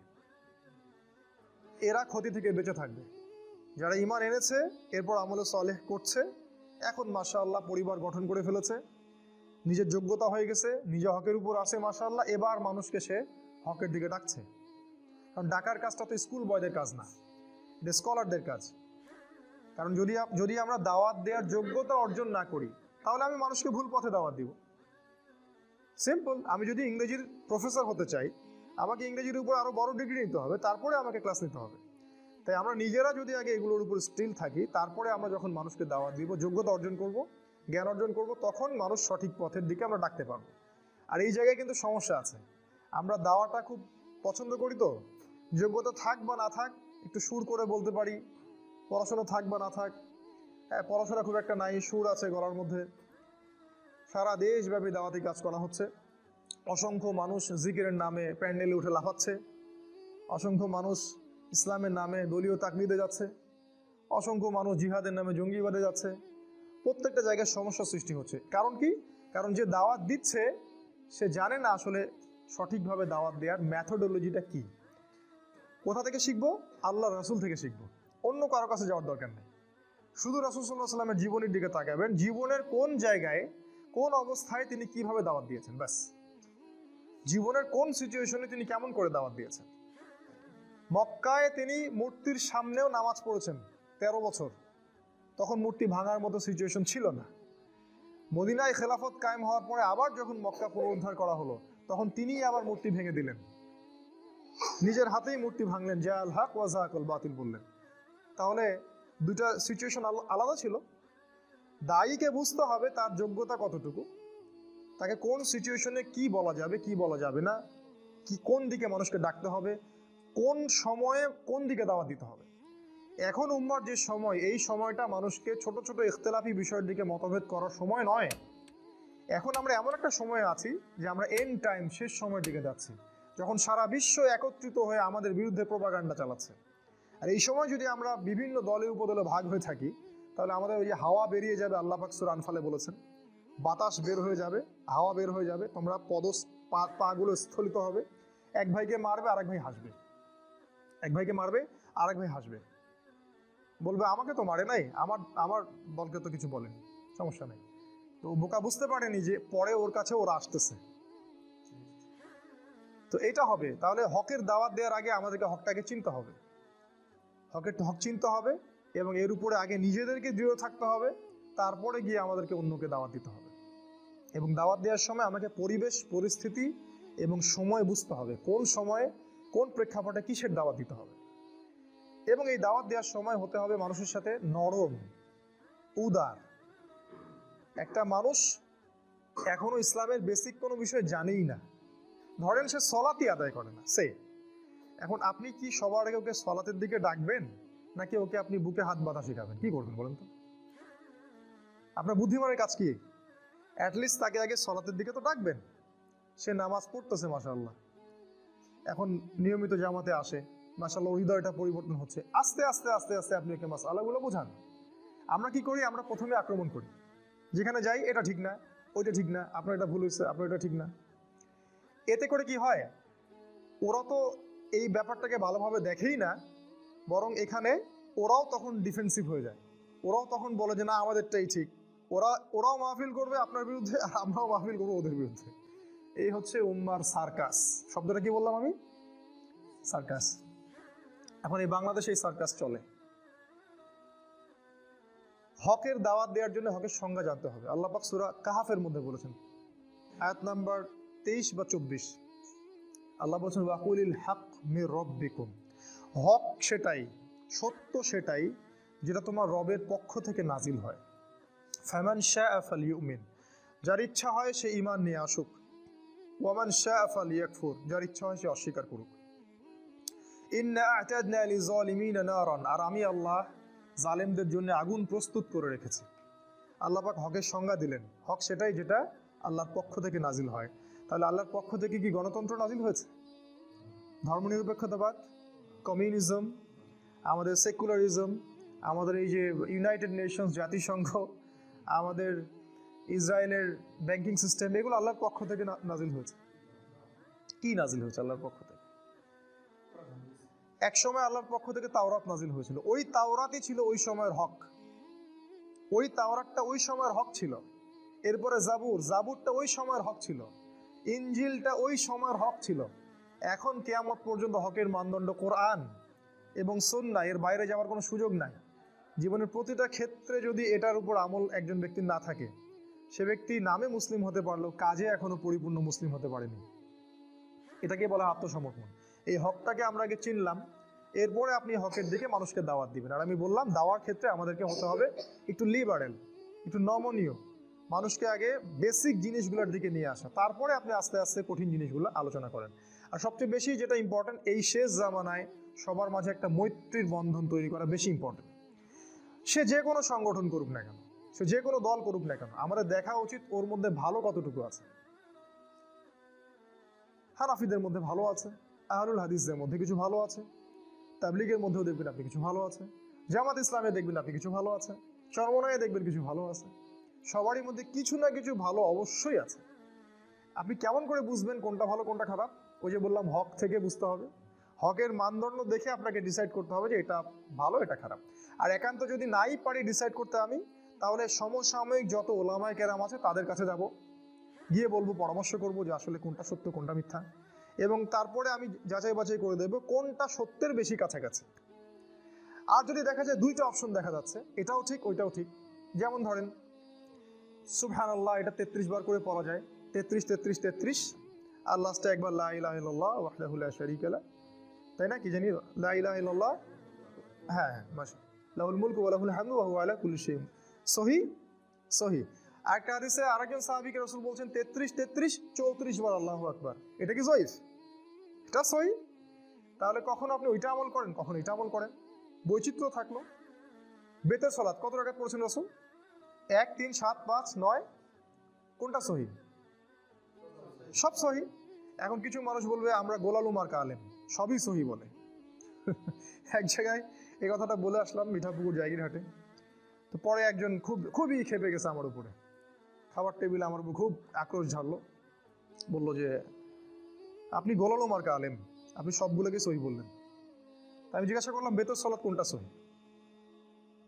এরা ক্ষতি থেকে বেঁচে থাকবে। যারা ঈমান এনেছে, এরপর আমলে সালেহ করছে, এখন মাশাআল্লাহ পরিবার গঠন করে ফেলেছে, নিজের যোগ্যতা হয়ে গেছে, নিজে হকের উপর আছে মাশাআল্লাহ, এবার মানুষকে সে হকের দিকে ডাকছে। কারণ ডাকার কাজটা তো স্কুল বয়দের কাজ না, এটা স্কলারদের কাজ। কারণ যদি আমরা দাওয়াত দেওয়ার যোগ্যতা অর্জন না করি, তাহলে আমি মানুষকে ভুল পথে দাওয়াত দিব। সিম্পল। আমি যদি ইংরেজির প্রফেসর হতে চাই, আমাকে ইংরেজির উপর আরো বড় ডিগ্রি নিতে হবে, তারপরে আমাকে ক্লাস নিতে হবে। তাই আমরা নিজেরা যদি আগে এগুলোর উপর স্টিল থাকি, তারপরে আমরা যখন মানুষকে দাওয়াত দিব, যোগ্যতা অর্জন করব, জ্ঞান অর্জন করব, তখন মানুষ সঠিক পথের দিকে আমরা ডাকতে পারবো। আর এই জায়গায় কিন্তু সমস্যা আছে, আমরা দাওয়াটা খুব পছন্দ করি, তো যোগ্যতা থাক বা না থাক একটু সুর করে বলতে পারি, পড়াশোনা থাক বা না থাক, হ্যাঁ পড়াশোনা খুব একটা নাই, সুর আছে গলার মধ্যে। সারা দেশব্যাপী দাওয়াতি কাজ করা হচ্ছে, অসংখ্য মানুষ জিকিরের নামে প্যান্ডেলে উঠে লাফাচ্ছে, অসংখ্য মানুষ ইসলামের নামে দলীয় তাকলিদে যাচ্ছে, অসংখ্য মানুষ জিহাদের নামে জঙ্গিবাদে যাচ্ছে। প্রত্যেকটা জায়গায় সমস্যা সৃষ্টি হচ্ছে। কারণ কি? কারণ যে দাওয়াত দিচ্ছে সে জানে না আসলে সঠিকভাবে দাওয়াত দেওয়ার ম্যাথোডোলজিটা কি। কোথা থেকে শিখবো? আল্লাহ রাসূল থেকে শিখবো, অন্য কারো কাছে যাওয়ার দরকার নেই। শুধু রাসূল সাল্লাল্লাহু আলাইহি ওয়াসাল্লামের জীবনের দিকে তাকাবেন, জীবনের কোন জায়গায় কোন অবস্থায় তিনি কিভাবে দাওয়াত দিয়েছেন, ব্যাস। জীবনের কোন সিচুয়েশনে তিনি কেমন করে দাওয়াত দিয়েছেন। মক্কায় তিনি মূর্তির সামনেও নামাজ পড়েছেন 13 বছর, তখন মূর্তি ভাঙার মতো সিচুয়েশন ছিল না। মদিনায় খেলাফত কায়েম হওয়ার পরে আবার যখন মক্কা পুনরুদ্ধার করা হলো, তখন তিনিই আবার মূর্তি ভেঙে দিলেন, নিজের হাতেই মূর্তি ভাঙলেন, জা আল হক ওয়া যাকাল বাতিল বললেন। তাহলে দুটা সিচুয়েশন আলাদা ছিল। দায়ীকে বুঝতে হবে তার যোগ্যতা কতটুকু, তাকে কোন সিচুয়েশনে কি বলা যাবে কি বলা যাবে না, কি কোন দিকে মানুষকে ডাকতে হবে, কোন সময়ে কোন দিকে দাওয়াত দিতে হবে। এখন উম্মার যে সময়, এই সময়টা মানুষকে ছোট ছোট ইখতিলাফি বিষয়ের দিকে মতভেদ করার সময় নয়। এখন আমরা এমন একটা সময়ে আছি যে আমরা এন্ড টাইম, শেষ সময়ের দিকে যাচ্ছি, যখন সারা বিশ্ব একত্রিত হয়ে আমাদের বিরুদ্ধে প্রোপাগান্ডা চালাচ্ছে। আর এই সময় যদি আমরা বিভিন্ন দলে উপদলে ভাগ হয়ে থাকি, তাহলে আমাদের ওই যে হাওয়া বেরিয়ে যাবে, আল্লাহ পাক সূরা আনফালে বলেছেন, বাতাস বের হয়ে যাবে, হাওয়া বের হয়ে যাবে, তোমরা পাগুলো স্থলিত হবে, এক ভাইকে মারবে আরেক ভাই হাসবে, এক ভাইকে মারবে আরেক ভাই হাসবে, বলবে আমাকে তো মারে নাই, আমার দলকে তো কিছু বলেনি, সমস্যা নেই। তো বোকা বুঝতে পারেনি যে পরে ওর কাছে ওরা আসতেছে। তো এটা হবে। তাহলে হকের দাওয়াত দেওয়ার আগে আমাদেরকে হকটাকে চিনতে হবে, হক চিনতে হবে, এবং এর উপরে আগে নিজেদেরকে দৃঢ় থাকতে হবে, তারপরে গিয়ে আমাদেরকে অন্যকে দাওয়াত দিতে হবে। এবং দাওয়াত দেওয়ার সময় আমাকে পরিবেশ পরিস্থিতি এবং সময় বুঝতে হবে, কোন সময়ে কোন প্রেক্ষাপটে কিসের দাওয়াত দিতে হবে। এবং এই দাওয়াত দেওয়ার সময় হতে হবে মানুষের সাথে নরম, উদার। একটা মানুষ এখনো ইসলামের বেসিক কোনো বিষয় জানেই না, ধরেন সে সলাতই আদায় করে না, এখন আপনি কি সবার আগে ওকে সলাতের দিকে ডাকবেন, নাকি ওকে আপনি বুকে হাত বাঁধা শেখাবেন? কি করবেন বলেন তো? আপনার বুদ্ধিমানের কাজ কি? অ্যাটলিস্ট তাকে আগে সলাতের দিকে তো ডাকবেন। সে নামাজ পড়তেছে মাশাআল্লাহ, এখন নিয়মিত জামাতে আসে, মাশাআল্লাহ হৃদয়টা পরিবর্তন হচ্ছে, আস্তে আস্তে আস্তে আস্তে আপনি ওকে মাসআলাগুলো বোঝান। আমরা কি করি? আমরা প্রথমে আক্রমণ করি, যেখানে যাই এটা ঠিক না, ওইটা ঠিক না, আপনার এটা ভুল হয়েছে, আপনার এটা ঠিক না। এতে করে কি হয়? ওরা তো এই ব্যাপারটাকে ভালোভাবে দেখেই না, বরং এখানে ওরাও তখন ডিফেন্সিভ হয়ে যায়। ওরাও তখন বলে যে না আমাদেরটাই ঠিক, ওরাও মাহফিল করবে আপনার বিরুদ্ধে আর আমরাও মাহফিল করবো ওদের বিরুদ্ধে। এই হচ্ছে উম্মার সার্কাস। শব্দটা কি বললাম আমি? সার্কাস। এখন এই বাংলাদেশে এই সার্কাস চলে। হকের দাওয়াত দেওয়ার জন্য হকের সংজ্ঞা জানতে হবে। আল্লাহ পাক সূরা কাহাফের মধ্যে বলেছেন, আয়াত নাম্বার 23 বা 24, আল্লাহ বলছেন ওয়াকুলিল হক মির রব্বিকুম, হক সেটাই, সত্য সেটাই যেটা তোমার রবের পক্ষ থেকে নাজিল হয়। ফামান শাআ ফালইউমিন, যার ইচ্ছা হয় সে ঈমান নিয়ে আসুক। ওয়ামান শাআ ফালইয়াকফুর, যার ইচ্ছা হয় সে অস্বীকার করুক। ইন্না আ'তাদনা লিযালিমিনা নারান, আর আমি আল্লাহ জালেমদের জন্য আগুন প্রস্তুত করে রেখেছি। আল্লাহ পাক হকের সংজ্ঞা দিলেন, হক সেটাই যেটা আল্লাহর পক্ষ থেকে নাজিল হয়। তাহলে আল্লাহর পক্ষ থেকে কি গণতন্ত্র নাজিল হয়েছে? ধর্মনিরপেক্ষতাবাদ, কমিউনিজম, আমাদের সেকুলারিজম, আমাদের এই যে ইউনাইটেড নেশনস জাতিসংঘ, আমাদের ইসরায়েলের ব্যাংকিং সিস্টেম, এগুলো আল্লাহর পক্ষ থেকে নাজিল হয়েছে। কি নাজিল হয়েছে আল্লাহর পক্ষ থেকে? এক সময় আল্লাহর পক্ষ থেকে তাওরাত নাজিল হয়েছিল, ওই তাওরাতই ছিল ওই সময়ের হক, ওই তাওরাতটা ওই সময়ের হক ছিল। এরপরে জাবুরটা ওই সময়ের হক ছিল, ইনজিলটা ওই সময়ের হক ছিল। এখন কিয়ামত পর্যন্ত হকের মানদণ্ড কোরআন এবং সুন্নাহ, এর বাইরে যাওয়ার কোনো সুযোগ নাই। জীবনের প্রতিটা ক্ষেত্রে যদি এটার উপর আমল একজন ব্যক্তির না থাকে, সে ব্যক্তি নামে মুসলিম হতে পারলেও কাজে এখনো পরিপূর্ণ মুসলিম হতে পারেনি। এটাকে বলা আত্মসমর্পণ। এই হকটাকে আমরা আগে চিনলাম, এরপরে আপনি হকের দিকে মানুষকে দাওয়াত দিবেন। আর আমি বললাম দাওয়ার ক্ষেত্রে আমাদেরকে হতে হবে একটু লিবারেল, একটু নমনীয়, মানুষকে আগে বেসিক জিনিসগুলোর দিকে নিয়ে আসা, তারপরে আপনি আস্তে আস্তে কঠিন জিনিসগুলো আলোচনা করেন। আর সবচেয়ে বেশি যেটা ইম্পর্টেন্ট, এই শেষ জামানায় সবার মাঝে একটা মৈত্রীর বন্ধন তৈরি করা বেশি ইম্পর্টেন্ট। সে যে কোনো সংগঠন করুক না কেন, সে যে কোনো দল করুক না কেন, আমাদের দেখা উচিত ওর মধ্যে ভালো কতটুকু আছে। হানাফিদের মধ্যে ভালো আছে, আহলুল হাদিসদের মধ্যে কিছু ভালো আছে, তাবলিগের মধ্যেও দেখবেন আপনি কিছু ভালো আছে, জামাত ইসলামে দেখবেন আপনি কিছু ভালো আছে, চরমনায়ে দেখবেন কিছু ভালো আছে। সবারই মধ্যে কিছু না কিছু ভালো অবশ্যই আছে। আপনি কেমন করে বুঝবেন কোনটা ভালো কোনটা খারাপ? ওই যে বললাম, হক থেকে বুঝতে হবে। হকের মানদণ্ড দেখে আপনাকে ডিসাইড করতে হবে যে এটা ভালো এটা খারাপ। আর একান্ত যদি নাই পারি ডিসাইড করতে আমি, তাহলে সমসাময়িক যত ওলামায়ে কেরাম আছে তাদের কাছে যাব, গিয়ে বলবো, পরামর্শ করবো যে আসলে কোনটা সত্য কোনটা মিথ্যা, এবং তারপরে আমি যাচাই বাছাই করে দেবো কোনটা সত্যের বেশি কাছাকাছি। আর যদি দেখা যায় দুইটা অপশন দেখা যাচ্ছে, এটাও ঠিক ওইটাও ঠিক, যেমন ধরেন সুবহানাল্লাহ এটা 33 বার করে পড়া যায়, 33 33 33, আর লাস্টে একবার লা ইলাহা ইল্লাল্লাহ ওয়াহদাহু লা শারীকা লাহ, তাই না? কি জানি লা ইলাহা ইল্লাল্লাহ, হ্যাঁ মাশাআল্লাহ, লাহুল মুলকু ওয়া লাহুল হামদু ওয়া হুয়া আলা কুল্লি শাইইন সহিহ। সহিহ। একটা হাদিসে আরেকজন সাহাবীকে রাসূল বলছেন 33 33 34 বার আল্লাহু আকবার। এটা কি সহিহ? এটা সহিহ। তাহলে কখন আপনি ওইটা আমল করেন, কখন এটা আমল করেন, বৈচিত্র্য থাকলো। বেতের সালাত কত রাকাত পড়েছেন রাসূল? 1 3 7 5 9, কোনটা সহিহ? সব সহিহ। এখন কিছু মানুষ বলবে আমরা গোলালু মার্কা আলেম, সবই সহিহ বলে। এক জায়গায় এই কথাটা বলে আসলাম মিঠাপুকুর জায়গিরহাটে, তো পরে একজন খুবই খেপে গেছে আমার উপরে, খাবার টেবিলে আমার উপর খুব আক্রোশ ঝাড়লো, বলল যে আপনি গোলালু মার্কা আলেম, আপনি সবগুলোকে সহিহ বললেন। তাই আমি জিজ্ঞাসা করলাম বেতের সালাত কোনটা সহিহ?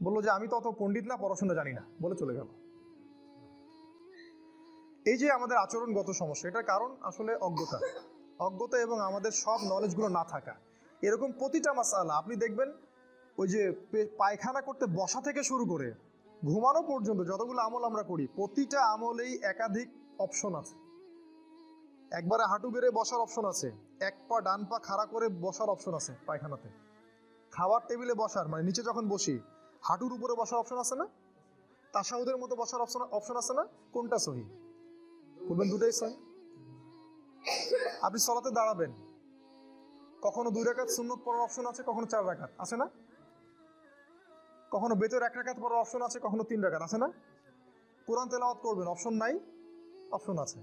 বললো যে আমি তো অত পণ্ডিত না, পড়াশোনা জানি না, বলে চলে গেল। এই যে আমাদের আচরণগত সমস্যা, এটার কারণ আসলে অজ্ঞতা এবং আমাদের সব নলেজগুলো না থাকা। এরকম প্রতিটা মাসআলা আপনি দেখবেন, ওই যে পায়খানা করতে বসা থেকে শুরু করে ঘুমানো পর্যন্ত যতগুলো আমল আমরা করি, প্রতিটা আমলেই একাধিক অপশন আছে। একবারে হাঁটু বেড়ে বসার অপশন আছে, এক পা ডান পা খাড়া করে বসার অপশন আছে পায়খানাতে, খাবার টেবিলে বসার মানে নিচে যখন বসি হাঁটুর উপরে বসার অপশন আছে না, তাশাহুদের মতো বসার অপশন আছে না, কোনটা সহিহ? বলবেন দুটাই সহিহ। আপনি সালাতে দাঁড়াবেন, কখনো 2 রাকাত সুন্নত পড়ার অপশন আছে, কখনো 4 রাকাত আছে না, কখনো বেতর 1 রাকাত পড়ার অপশন আছে, কখনো 3 রাকাত আছে না। কোরআন তেলাওয়াত করবেন, অপশন নাই, অপশন আছে।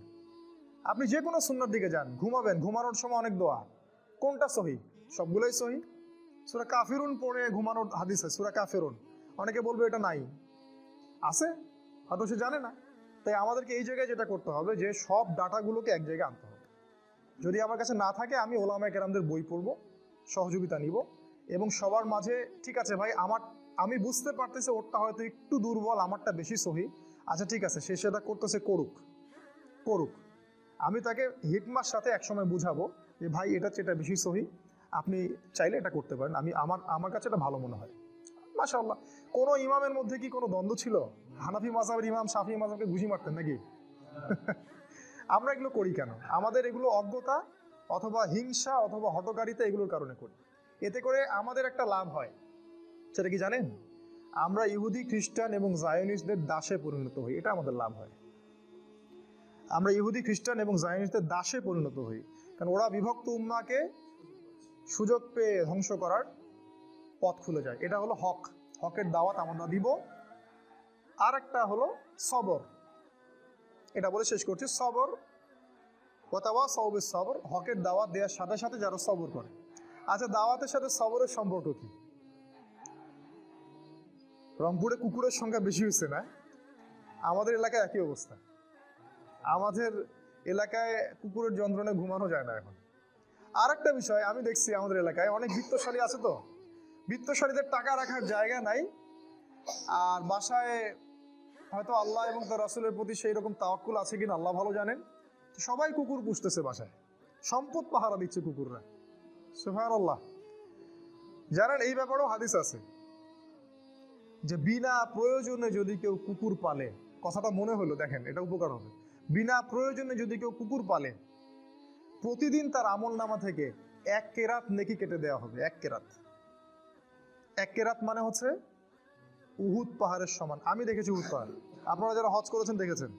আপনি যে কোনো সুন্নার দিকে যান, ঘুমাবেন, ঘুমানোর সময় অনেক দোয়া, কোনটা সহিহ? সবগুলোই সহিহ। সূরা কাফিরুন পড়ে ঘুমানোর হাদিস আছে, সূরা কাফিরুন, অনেকে বলবে এটা নাই, আছে, হয়তো সে জানে না। তাই আমাদেরকে এই জায়গায় যেটা করতে হবে যে সব ডাটাগুলোকে এক জায়গায় আনতে হবে। যদি আমার কাছে না থাকে আমি ওলামায়ে কেরামদের বই পড়ব, সহযোগিতা নিব, এবং সবার মাঝে ঠিক আছে ভাই আমি বুঝতে পারতেছি ওরটা হয়তো একটু দুর্বল, আমারটা বেশি সহি, আচ্ছা ঠিক আছে, সে সেটা করতেছে, করুক করুক। আমি তাকে হিকমার সাথে একসময় বুঝাবো যে ভাই এটা যেটা বেশি সহি, আপনি চাইলে এটা করতে পারেন, আমার কাছে এটা ভালো মনে হয়। মাশাআল্লাহ। কোনো ইমামের মধ্যে কি কোনো দ্বন্দ্ব ছিল? হানাফি মাযহাবের ইমাম শাফি মাযহাবকে ঘুষি মারতেন নাকি? আমরা এগুলো করি কেন? আমাদের এগুলো অজ্ঞতা অথবা হিংসা অথবা হঠকারিতা, এগুলোর কারণে করি। এতে করে আমাদের একটা লাভ হয়, সেটা কি জানেন? আমরা ইহুদি খ্রিস্টান এবং জায়োনিস্টদের দাসে পরিণত হই, এটা আমাদের লাভ হয়। আমরা ইহুদি খ্রিস্টান এবং জায়োনিস্টদের দাসে পরিণত হই, কারণ ওরা বিভক্ত উম্মাহকে সুযোগ পেয়ে ধ্বংস করার পথ খুলে যায়। এটা হলো হক, হকের দাওয়াত আমরা দিব। আর একটা হলো সবর, এটা বলে শেষ করছি। সবর ওয়াতাওয়াসাউ বিস-সবর, হকের দাওয়াত দেওয়ার সাথে সাথে যারা সবর করে। আচ্ছা, দাওয়াতের সাথে সবরের সম্পর্ক কি? রংপুরে কুকুরের সংখ্যা বেশি হয়েছে না? আমাদের এলাকায় একই অবস্থা। আমাদের এলাকায় কুকুরের যন্ত্রণায় ঘুমানো যায় না এখন। আর একটা বিষয় আমি দেখছি, আমাদের এলাকায় অনেক বিত্তশালী আছে, তো বিত্তশালীদের টাকা রাখার জায়গা নাই, আর বাসায় হয়তো আল্লাহ এবং তার রাসূলের প্রতি সেই রকম তাওয়াক্কুল আছে কিনা আল্লাহ ভালো জানেন, সবাই কুকুর পুষতেছে বাসায়, সম্পদ পাহারা দিচ্ছে কুকুররা। সুবহানাল্লাহ। জানেন এই ব্যাপারেও হাদিস আছে যে বিনা প্রয়োজনে যদি কেউ কুকুর পালে, কথাটা মনে হলো, দেখেন এটা উপকার হবে। বিনা প্রয়োজনে যদি কেউ কুকুর পালে, প্রতিদিন তার আমলনামা থেকে 1 কেরাত নেকি কেটে দেওয়া হবে। 1 কেরাত, 1 কেরাত মানে হচ্ছে উহুদ পাহাড়ের সমান। আমি দেখেছি উহুদ পাহাড়, আপনারা যারা হজ করেছেন দেখেছেন,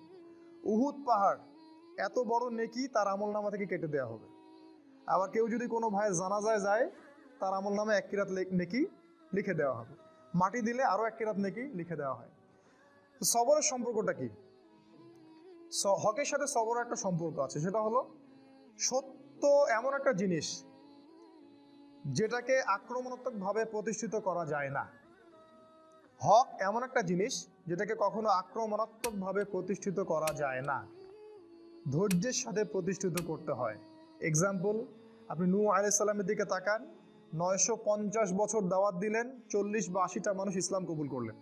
উহুদ পাহাড় এত বড় নেকি তার আমলনামা থেকে কেটে দেওয়া হবে। আবার কেউ যদি কোনো ভাইয়ের জানাজায় যায়, তার আমলনামা 1 কেরাত নেকি লিখে দেওয়া হবে। মাটি দিলে আরো 1 কেরাত নেকি লিখে দেওয়া হয়। তো সবরের সম্পর্কটা কি? হকের সাথে সবরের একটা সম্পর্ক আছে, সেটা হলো সত্য এমন একটা জিনিস যেটাকে আক্রমণাত্মকভাবে প্রতিষ্ঠিত করা যায় না। হক এমন একটা জিনিস যেটাকে কখনো আক্রমণাত্মকভাবে প্রতিষ্ঠিত করা যায় না, ধৈর্যের সাথে প্রতিষ্ঠিত করতে হয়। এক্সাম্পল, আপনি নূহ আলাইহিস সালামের দিকে তাকান, 950 বছর দাওয়াত দিলেন, 40 বা 80টা মানুষ ইসলাম কবুল করলেন।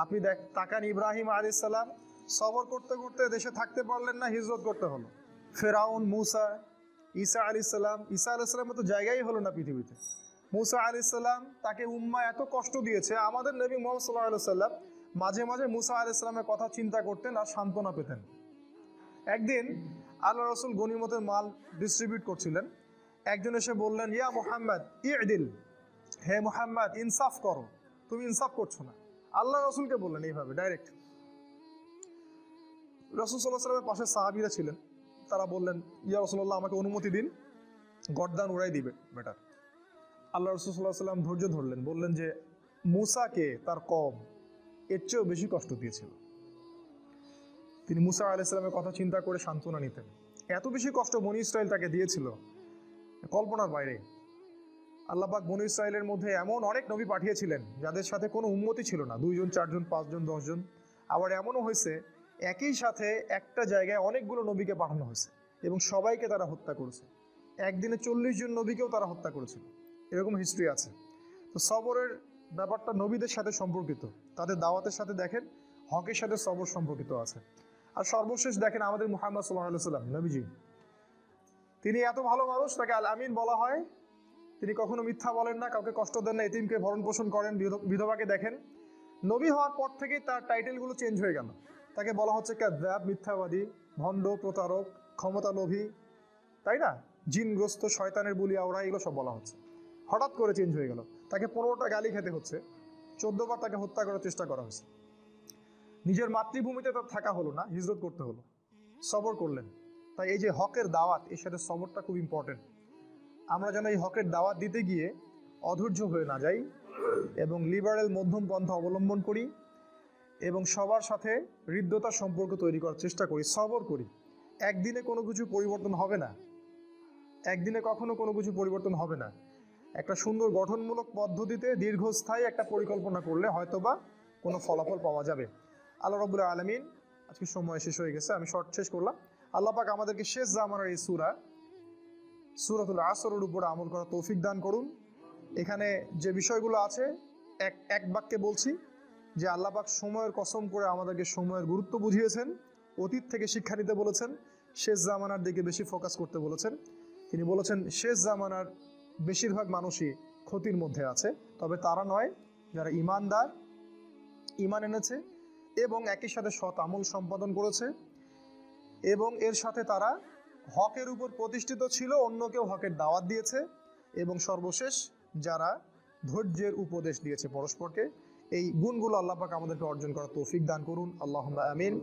আপনি তাকান ইব্রাহিম আলাইহিস সালাম, সবর করতে করতে দেশে থাকতে পারলেন না, হিজরত করতে হলো। ফেরাউন, মুসা, ঈসা আলাইহিস সালাম, ঈসা আলাইহিস সালামের তো জায়গাই হলো না পৃথিবীতে। মুসা আলাইহিস সালাম, তাকে উম্মাহ এত কষ্ট দিয়েছে, আমাদের নবী মুহাম্মদ সাল্লাল্লাহু আলাইহি ওয়াসাল্লাম মাঝে মাঝে মুসা আলাইহিস সালামের কথা চিন্তা করতেন আর সান্ত্বনা পেতেন। একদিন আল্লাহ রাসূল গনিমতের মাল ডিস্ট্রিবিউট করছিলেন, একজন এসে বললেন, ইয়া মুহাম্মদ ইদিল, হে মুহাম্মদ ইনসাফ করো, তুমি ইনসাফ করছো না। আল্লাহ রাসূলকে বললেন এইভাবে ডাইরেক্ট। রাসূল সাল্লাল্লাহু আলাইহি ওয়াসাল্লামের পাশে সাহাবীরা ছিলেন, তারা বললেন, ইয়া রাসূলুল্লাহ, আমাকে অনুমতি দিন, গর্দান উড়াই দিবে বেটার। আল্লাহ রাসূল সাল্লাল্লাহু আলাইহি ওয়াসাল্লাম ধৈর্য ধরলেন, বললেন যে মুসাকে তার কওম এর চেয়েও বেশি কষ্ট দিয়েছিল। তিনি মুসা আলাইহিস সালামের কথা চিন্তা করে সান্ত্বনা নিতেন। এত বেশি কষ্ট বনী ইসরাইল তাকে দিয়েছিল, কল্পনার বাইরে। আল্লাহ পাক বনী ইসরাইলের মধ্যে এমন অনেক নবী পাঠিয়েছিলেন যাদের সাথে কোনো উম্মতি ছিল না, 2 জন 4 জন 5 জন 10 জন। আবার এমনও হয়েছে একই সাথে একটা জায়গায় অনেকগুলো নবীকে পাঠানো হয়েছে এবং সবাইকে তারা হত্যা করেছে। একদিনে 40 জন নবীকেও তারা হত্যা করেছিল, এরকম হিস্ট্রি আছে। তো সবরের ব্যাপারটা নবীদের সাথে সম্পর্কিত, তাদের দাওয়াতের সাথে দেখেন হকের সাথে সবর সম্পর্কিত আছে। আর সর্বশেষ দেখেন আমাদের মুহাম্মদ সাল্লাল্লাহু আলাইহি ওয়াসাল্লাম নবীজি, তিনি এত ভালো মানুষ, তাকে আল আমিন বলা হয়। তিনি কখনো মিথ্যা বলেন না, কাউকে কষ্ট দেন না, এতিমকে ভরণ পোষণ করেন, বিধবাকে দেখেন। নবী হওয়ার পর থেকেই তার টাইটেলগুলো চেঞ্জ হয়ে গেল, তাকে বলা হচ্ছে কাযযাব, মিথ্যাবাদী, ভণ্ড, প্রতারক, ক্ষমতা লোভী, তাই না, জিনগ্রস্ত, শয়তানের বুলি আওড়া, এগুলো সব বলা হচ্ছে। হঠাৎ করে চেঞ্জ হয়ে গেল, তাকে 15টা গালি খেতে হচ্ছে, 14 বার তাকে হত্যা করার চেষ্টা করা হয়েছে। নিজের মাতৃভূমিতে তার থাকা হলো না, হিজরত করতে হলো, সবর করলেন। তাই এই যে হকের দাওয়াত, এর সাথে সবরটা খুব ইম্পর্টেন্ট। আমরা যেন এই হকের দাওয়াত দিতে গিয়ে অধৈর্য হয়ে না যাই এবং লিবারেল মধ্যম পন্থা অবলম্বন করি এবং সবার সাথে হৃদ্যতার সম্পর্ক তৈরি করার চেষ্টা করি, সবর করি। একদিনে কোনো কিছু পরিবর্তন হবে না, একদিনে কখনো কোনো কিছু পরিবর্তন হবে না। একটা সুন্দর গঠনমূলক পদ্ধতিতে দীর্ঘস্থায়ী একটা পরিকল্পনা করলে হয়তোবা কোনো ফলাফল পাওয়া যাবে। আল্লাহ রাব্বুল আলামিন, আজকে সময় শেষ হয়ে গেছে, আমি শর্ট শেষ করলাম। আল্লাহ পাক আমাদেরকে শেষ জামানার এই সূরাতুল আসরের উপর আমল করার তৌফিক দান করুন। এখানে যে বিষয়গুলো আছে এক বাক্যে বলছি যে আল্লাহ পাক সময়ের কসম করে আমাদেরকে সময়ের গুরুত্ব বুঝিয়েছেন, অতীত থেকে শিক্ষা নিতে বলেছেন, শেষ জামানার দিকে বেশি ফোকাস করতে বলেছেন। তিনি বলেছেন শেষ জামানার বেশিরভাগ মানুষই ক্ষতির মধ্যে আছে, তবে তারা নয় যারা ইমানদার, ইমান এনেছে এবং একই সাথে সৎ আমল সম্পাদন করেছে এবং এর সাথে তারা হকের উপর প্রতিষ্ঠিত ছিল, অন্যকেও হকের দাওয়াত দিয়েছে, এবং সর্বশেষ যারা ধৈর্যের উপদেশ দিয়েছে পরস্পরকে। এই গুণগুলো আল্লাহ পাক আমাদেরকে অর্জন করার তৌফিক দান করুন, আল্লাহুম্মা আমিন।